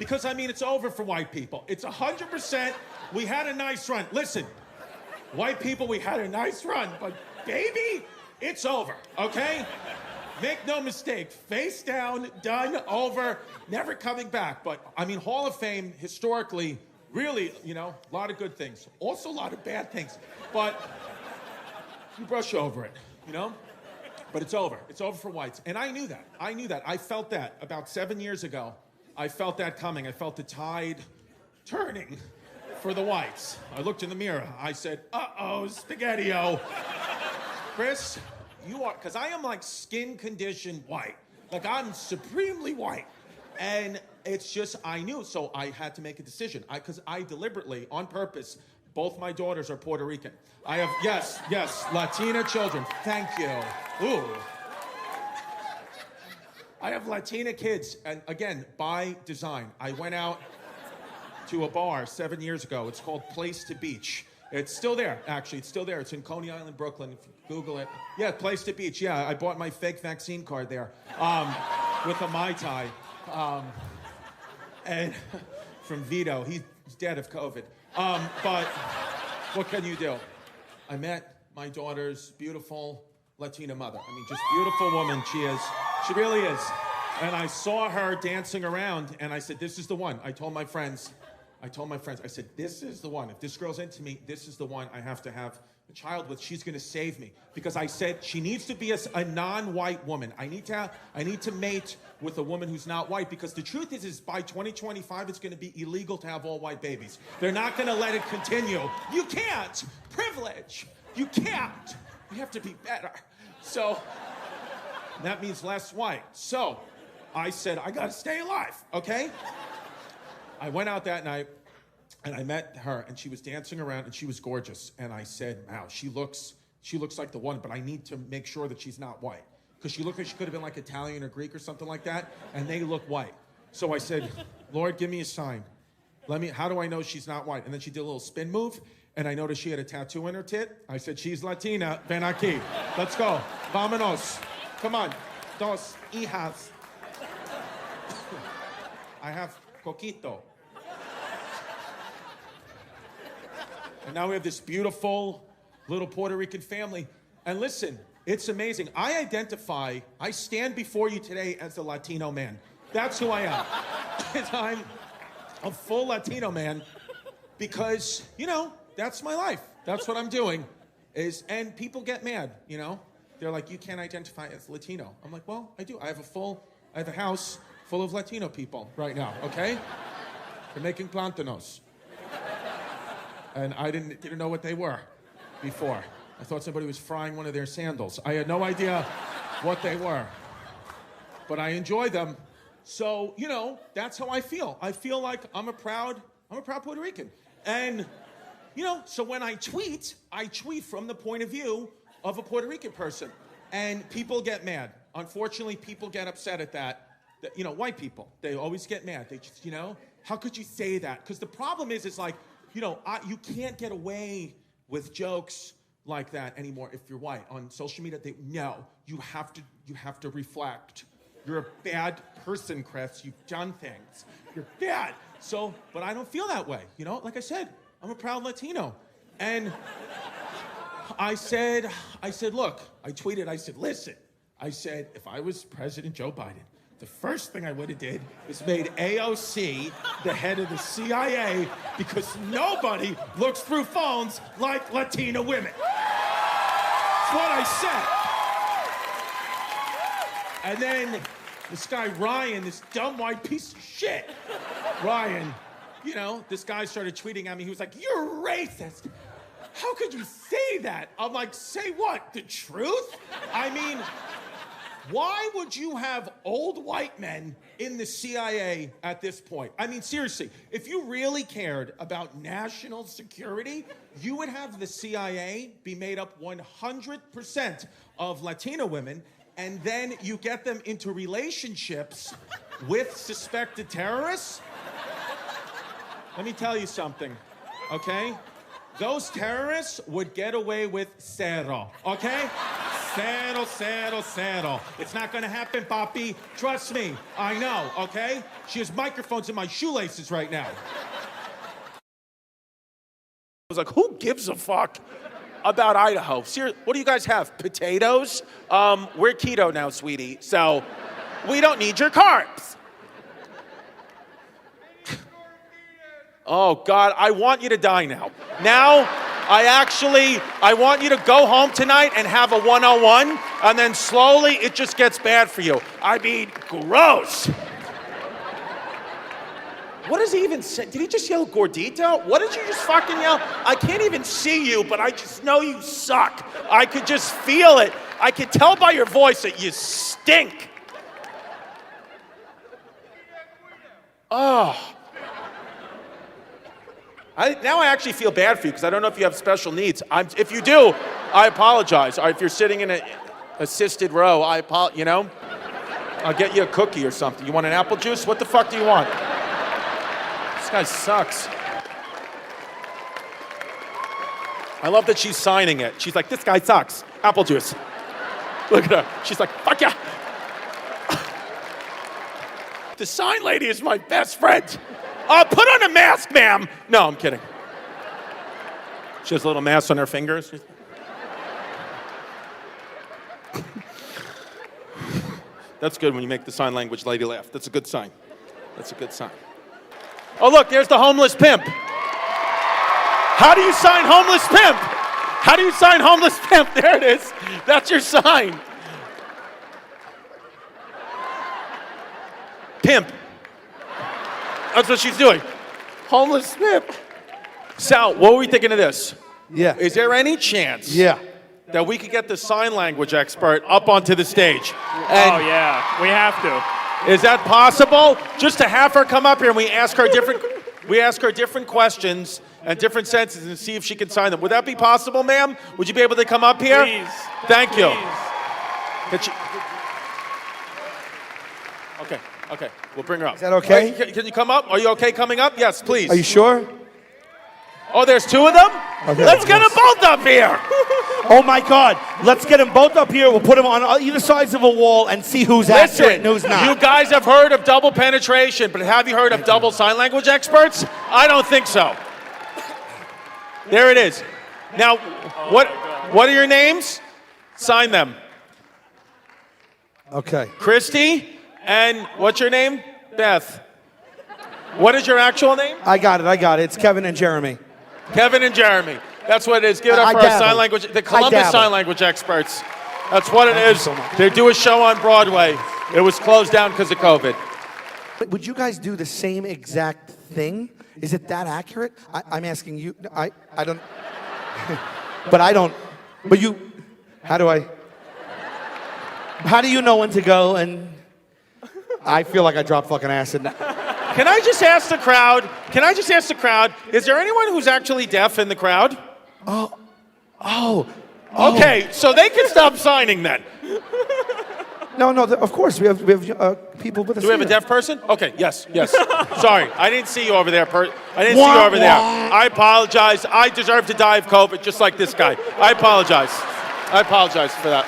Because, I mean, it's over for white people. It's 100%. We had a nice run. Listen, white people, we had a nice run. But, baby, it's over, okay? Make no mistake. Face down, done, over, never coming back. But, I mean, Hall of Fame, historically, really, you know, a lot of good things. Also a lot of bad things. But you brush over it, you know? But it's over. It's over for whites. And I knew that. I felt that about 7 years ago. I felt that coming. I felt the tide turning for the whites. I looked in the mirror. I said, uh-oh, spaghetti-o. Chris, you are, because I am like skin conditioned white. Like I'm supremely white. And it's just, I knew, so I had to make a decision. Because I deliberately, on purpose, both my daughters are Puerto Rican. I have, yes, Latina children. Thank you. Ooh. I have Latina kids, and again, by design. I went out to a bar 7 years ago. It's called Place to Beach. It's still there, actually. It's still there. It's in Coney Island, Brooklyn. If you Google it. Yeah, Place to Beach. Yeah, I bought my fake vaccine card there with a Mai Tai. And from Vito. He's dead of COVID. But what can you do? I met my daughter's beautiful Latina mother. I mean, just beautiful woman she is. She really is. And I saw her dancing around, and I said, this is the one. I told my friends, I said, this is the one. If this girl's into me, this is the one I have to have a child with. She's going to save me. Because I said she needs to be a non-white woman. I need to mate with a woman who's not white, because the truth is by 2025, it's going to be illegal to have all white babies. They're not going to let it continue. You can't. Privilege. You can't. You have to be better. So that means less white. So I said, I got to stay alive, okay? I went out that night, and I met her, and she was dancing around, and she was gorgeous. And I said, wow, she looks like the one, but I need to make sure that she's not white. Because she looked like she could have been like Italian or Greek or something like that, and they look white. So I said, Lord, give me a sign. How do I know she's not white? And then she did a little spin move, and I noticed she had a tattoo in her tit. I said, she's Latina, ven aquí. Let's go. Vámonos. Come on. Dos hijas. I have coquito. And now we have this beautiful little Puerto Rican family. And listen, it's amazing. I stand before you today as a Latino man. That's who I am. I'm a full Latino man because, that's my life. That's what I'm doing. And people get mad, They're like, you can't identify as Latino. I'm like, well, I do. I have a house full of Latino people right now, okay? They're making plantanos. And I didn't know what they were before. I thought somebody was frying one of their sandals. I had no idea what they were. But I enjoy them. So, that's how I feel. I feel like I'm a proud Puerto Rican. And, so when I tweet from the point of view of a Puerto Rican person. And people get mad. Unfortunately, people get upset at that. White people, they always get mad. They just, how could you say that? Because the problem is like, you can't get away with jokes like that anymore if you're white. On social media, you have to reflect. You're a bad person, Chris. You've done things. You're bad. So, but I don't feel that way. Like I said, I'm a proud Latino. And I said, look, I tweeted, I said, listen, if I was President Joe Biden, the first thing I would have did is made AOC the head of the CIA, because nobody looks through phones like Latina women. That's what I said. And then this guy Ryan, this dumb white piece of shit, Ryan, this guy started tweeting at me. He was like, you're racist. How could you say that? I'm like, say what? The truth? I mean, why would you have old white men in the CIA at this point? I mean, seriously, if you really cared about national security, you would have the CIA be made up 100% of Latino women, and then you get them into relationships with suspected terrorists. Let me tell you something, okay? Those terrorists would get away with zero, okay? Settle, settle, settle. It's not gonna happen, Papi. Trust me. I know, okay? She has microphones in my shoelaces right now. I was like, who gives a fuck about Idaho? Seriously, what do you guys have? Potatoes? We're keto now, sweetie, so we don't need your carbs. Oh, God, I want you to die now. Now, I want you to go home tonight and have a 101, and then slowly it just gets bad for you. I mean, gross. What does he even say? Did he just yell gordita? What did you just fucking yell? I can't even see you, but I just know you suck. I could just feel it. I could tell by your voice that you stink. Oh. Now I actually feel bad for you because I don't know if you have special needs. If you do, I apologize. Or if you're sitting in an assisted row, I'll get you a cookie or something. You want an apple juice? What the fuck do you want? This guy sucks. I love that she's signing it. She's like, this guy sucks. Apple juice. Look at her. She's like, fuck yeah. The sign lady is my best friend. Put on a mask, ma'am. No, I'm kidding. She has a little mask on her fingers. That's good when you make the sign language lady laugh. That's a good sign. That's a good sign. Oh, look, there's the homeless pimp. How do you sign homeless pimp? How do you sign homeless pimp? There it is. That's your sign. Pimp. That's what she's doing. Homeless pimp. Sal, what were we thinking of this? Yeah. Is there any chance that we could get the sign language expert up onto the stage? Oh, yeah. We have to. Is that possible? Just to have her come up here and we ask her different questions and different sentences and see if she can sign them. Would that be possible, ma'am? Would you be able to come up here? Please. Thank you. Please. Okay. We'll bring her up. Is that okay? Can you come up? Are you okay coming up? Yes, please. Are you sure? Oh, there's two of them? Okay. Let's get them both up here. Oh my God! Let's get them both up here. We'll put them on either sides of a wall and see who's accurate and who's not. You guys have heard of double penetration, but have you heard of double sign language experts? I don't think so. There it is. Now, what are your names? Sign them. Okay. Christy, and what's your name? Beth. What is your actual name? I got it. It's Kevin and Jeremy. Kevin and Jeremy. That's what it is. Give it up for our sign language, the Columbus sign language experts. That's what it is. They do a show on Broadway. It was closed down because of COVID. But would you guys do the same exact thing? Is it that accurate? I'm asking you. I don't. But I don't. But you. How do you know when to go? And I feel like I dropped fucking acid. Can I just ask the crowd? Is there anyone who's actually deaf in the crowd? Oh. Okay, so they can stop signing then. No, of course we have people with us. Do we have a here. deaf person? Okay, yes. Sorry, I didn't see you over there. I apologize. I deserve to die of COVID just like this guy. I apologize for that.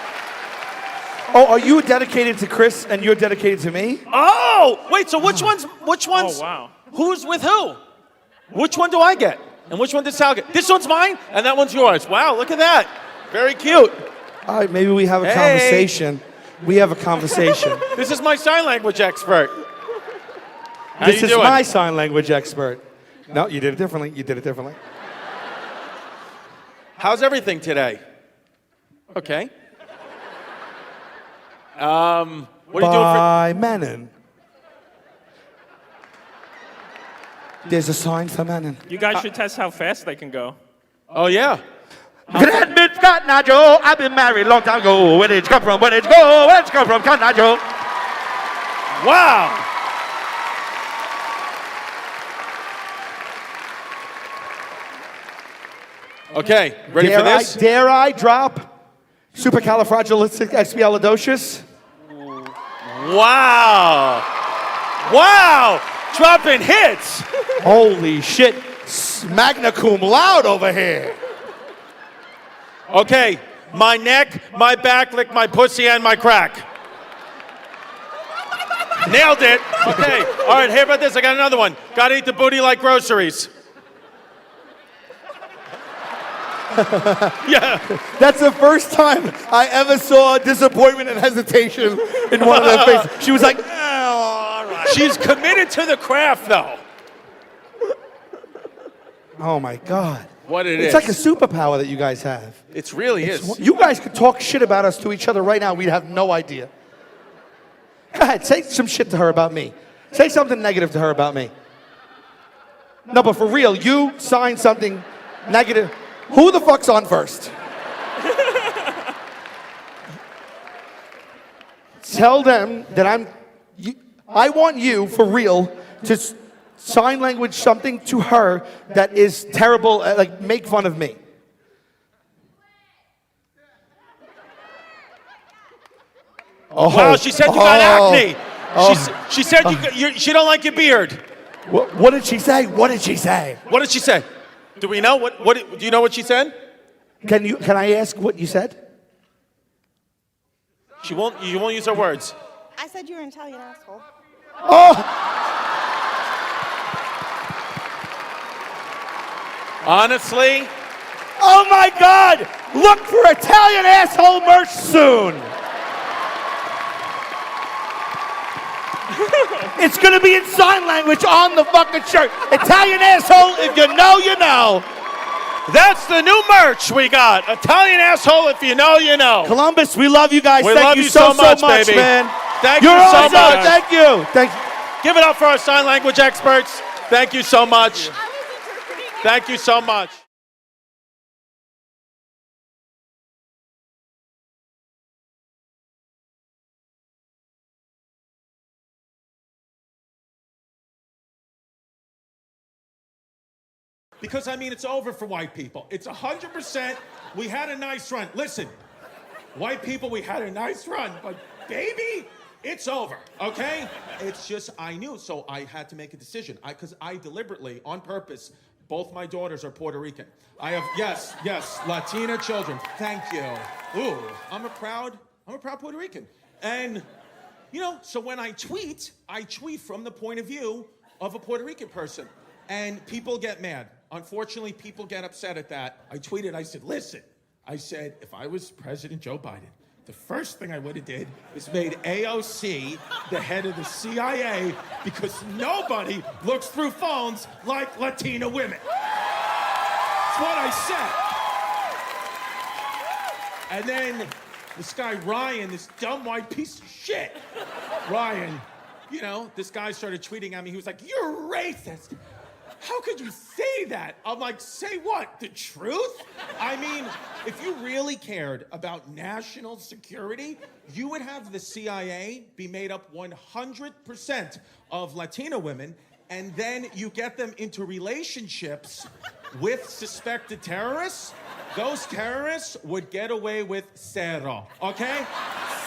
Oh, are you dedicated to Chris and you're dedicated to me? Oh, wait, so which one's? Oh, wow. Who's with who? Which one do I get? And which one does Sal get? This one's mine, and that one's yours. Wow, look at that. Very cute. All right, maybe we have a conversation. We have a conversation. This is my sign language expert. This is my sign language expert. No, you did it differently. How's everything today? Okay. What are you doing By Menon. There's a sign for Menon. You guys should test how fast they can go. Oh, yeah. Grand Bit Cotton Eye Joe, I've been married a long time ago. Where did it come from? Where did it go? Where did it come from? Cotton Eye Joe. Wow. Okay, ready for this? Dare I drop supercalifragilisticexpialidocious? Wow. Dropping hits. Holy shit. Magna cum laude over here. Okay, my neck, my back, lick my pussy, and my crack. Nailed it. Okay. All right, how about this? I got another one. Gotta eat the booty like groceries. Yeah. That's the first time I ever saw disappointment and hesitation in one of their faces. She was like, all right. She's committed to the craft, though. Oh, my God. What It's like a superpower that you guys have. It really is. You guys could talk shit about us to each other right now. We'd have no idea. Go ahead, say some shit to her about me. Say something negative to her about me. No, but for real, you signed something negative. Who the fuck's on first? Tell them that I want you, for real, to sign language something to her that is terrible, like make fun of me. Oh, wow, she said you got acne. Oh. She said she don't like your beard. What did she say? What did she say? What did she say? Do we know? Do you know what she said? Can I ask what you said? You won't use her words. I said you're an Italian asshole. Oh! Honestly? Oh my God! Look for Italian asshole merch soon! It's gonna be in sign language on the fucking shirt. Italian asshole, if you know, you know. That's the new merch we got. Italian asshole, if you know, you know. Columbus, we love you guys. We Thank love you you so much, much, baby. man. Thank You're you so awesome. much. Thank you. Thank you. Give it up for our sign language experts. Thank you so much. Thank you so much. Because, I mean, it's over for white people. It's 100%. We had a nice run. Listen, white people, we had a nice run. But, baby, it's over, okay? It's just, I knew, so I had to make a decision. Because I deliberately, on purpose, both my daughters are Puerto Rican. I have, yes, Latina children. Thank you. Ooh, I'm a proud Puerto Rican. And, you know, so when I tweet from the point of view of a Puerto Rican person. And people get mad. Unfortunately, people get upset at that. I tweeted, I said, listen, I said, if I was President Joe Biden, the first thing I would have did is made AOC the head of the CIA because nobody looks through phones like Latina women. That's what I said. And then this guy Ryan, this dumb white piece of shit, Ryan, you know, this guy started tweeting at me. He was like, you're racist. How could you say that? I'm like, say what? The truth? I mean, if you really cared about national security, you would have the CIA be made up 100% of Latina women, and then you get them into relationships with suspected terrorists. Those terrorists would get away with cero, okay?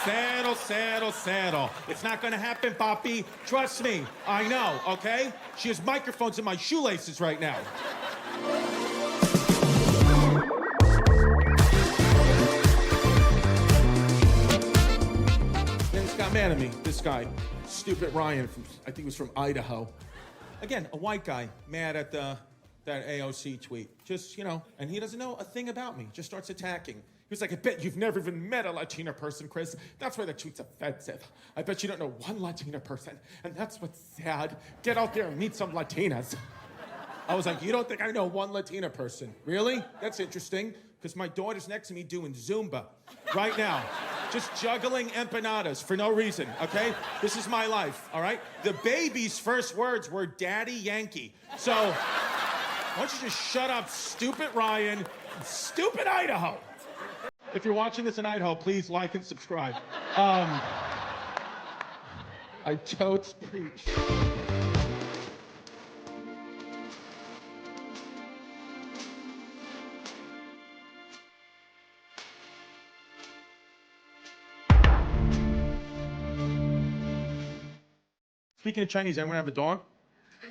Cero. It's not gonna happen, papi. Trust me, I know, okay? She has microphones in my shoelaces right now. Then this got mad at me, this guy. Stupid Ryan, I think he was from Idaho. Again, a white guy, mad at that AOC tweet. Just, you know, and he doesn't know a thing about me. Just starts attacking. He was like, I bet you've never even met a Latina person, Chris. That's why that tweet's offensive. I bet you don't know one Latina person, and that's what's sad. Get out there and meet some Latinas. I was like, you don't think I know one Latina person? Really? That's interesting, because my daughter's next to me doing Zumba right now. Just juggling empanadas for no reason, okay? This is my life, all right? The baby's first words were Daddy Yankee. So, why don't you just shut up, stupid Ryan, stupid Idaho. If you're watching this in Idaho, please like and subscribe. I totes preach. Speaking of Chinese, anyone have a dog? You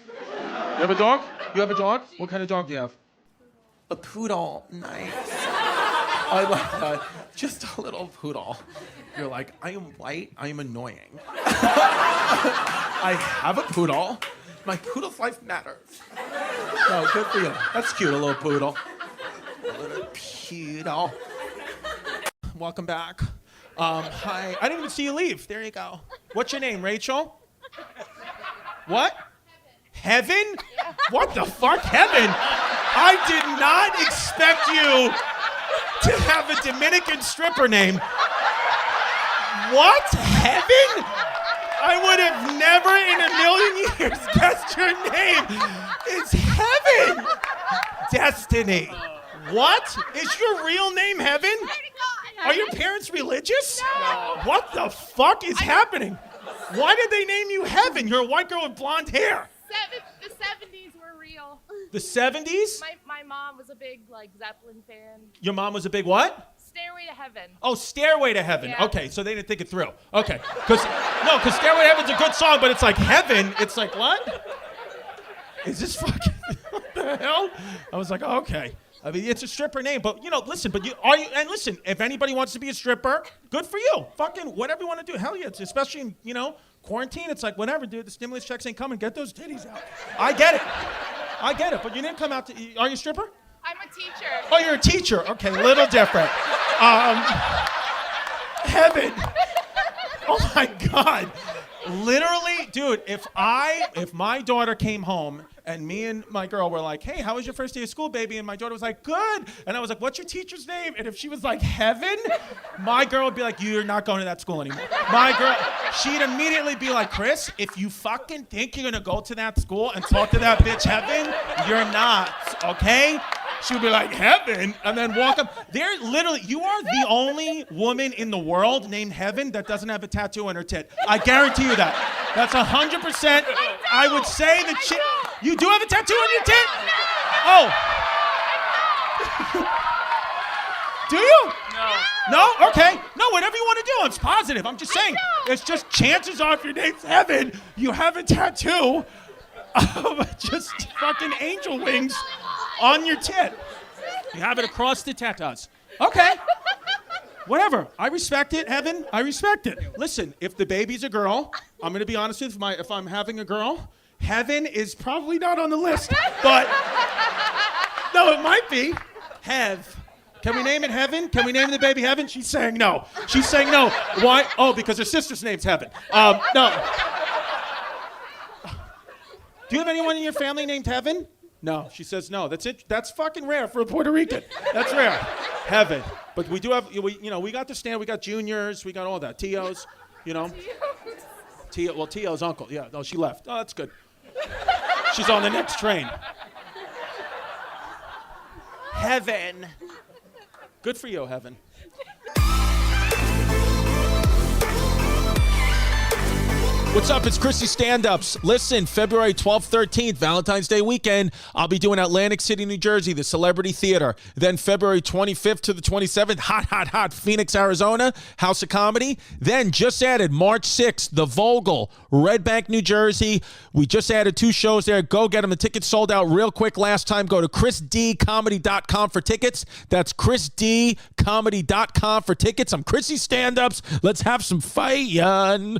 have a dog? You have a dog? What kind of dog do you have? A poodle. Nice. I like just a little poodle. You're like, I am white, I am annoying. I have a poodle. My poodle's life matters. No, good for you. That's cute, a little poodle. A little poodle. Welcome back. Hi. I didn't even see you leave. There you go. What's your name, Rachel? What? Heaven? Yeah. What the fuck, Heaven? I did not expect you to have a Dominican stripper name. What? Heaven? I would have never in a million years guessed your name. It's Heaven. Destiny. What? Is your real name Heaven? Are your parents religious? No. What the fuck is happening? Why did they name you Heaven? You're a white girl with blonde hair. The 70s were real. The 70s? My mom was a big Zeppelin fan. Your mom was a big what? Stairway to Heaven. Oh, Stairway to Heaven. Yeah. Okay, so they didn't think it through. Okay, because Stairway to Heaven's a good song, but it's like Heaven. It's like, what? Is this fucking, what the hell? I was like, okay. I mean, it's a stripper name, but listen, and listen, if anybody wants to be a stripper, good for you. Fucking whatever you want to do. Hell yeah, especially in, quarantine, it's like, whatever, dude, the stimulus checks ain't coming. Get those titties out. I get it, but you didn't come out are you a stripper? I'm a teacher. Oh, you're a teacher. Okay, a little different. Heaven. Oh my God. Literally, dude, if my daughter came home and me and my girl were like, hey, how was your first day of school, baby? And my daughter was like, good. And I was like, what's your teacher's name? And if she was like, Heaven, my girl would be like, you're not going to that school anymore. My girl, she'd immediately be like, Chris, if you fucking think you're going to go to that school and talk to that bitch Heaven, you're not, okay? She would be like, Heaven, and then walk up. You are the only woman in the world named Heaven that doesn't have a tattoo on her tit. I guarantee you that. That's 100%. I would say that you do have a tattoo on your tit? Oh. Do you? No? Okay. No, whatever you want to do. I'm positive. I'm just saying. It's just chances are if your name's Heaven, you have a tattoo of just fucking angel wings on your tit. You have it across the tatas. Okay. Whatever. I respect it, Heaven. I respect it. Listen, if the baby's a girl, I'm going to be honest with you. If I'm having a girl, Heaven is probably not on the list. But, no, it might be. Can we name it Heaven? Can we name the baby Heaven? She's saying no. She's saying no. Why? Oh, because her sister's name's Heaven. No. Do you have anyone in your family named Heaven? No, she says no. That's it. That's fucking rare for a Puerto Rican. That's rare. Heaven. But we do have, we got the stand. We got juniors. We got all that. Tios, Tio's uncle. Yeah. Oh, she left. Oh, that's good. She's on the next train. Heaven. Good for you, Heaven. What's up? It's Chrissy Stand-Ups. Listen, February 12th, 13th, Valentine's Day weekend, I'll be doing Atlantic City, New Jersey, the Celebrity Theater. Then February 25th to the 27th, hot, Phoenix, Arizona, House of Comedy. Then just added March 6th, the Vogel, Red Bank, New Jersey. We just added 2 shows there. Go get them. The tickets sold out real quick last time. Go to ChrisDcomedy.com for tickets. That's ChrisDcomedy.com for tickets. I'm Chrissy Stand-Ups. Let's have some fun.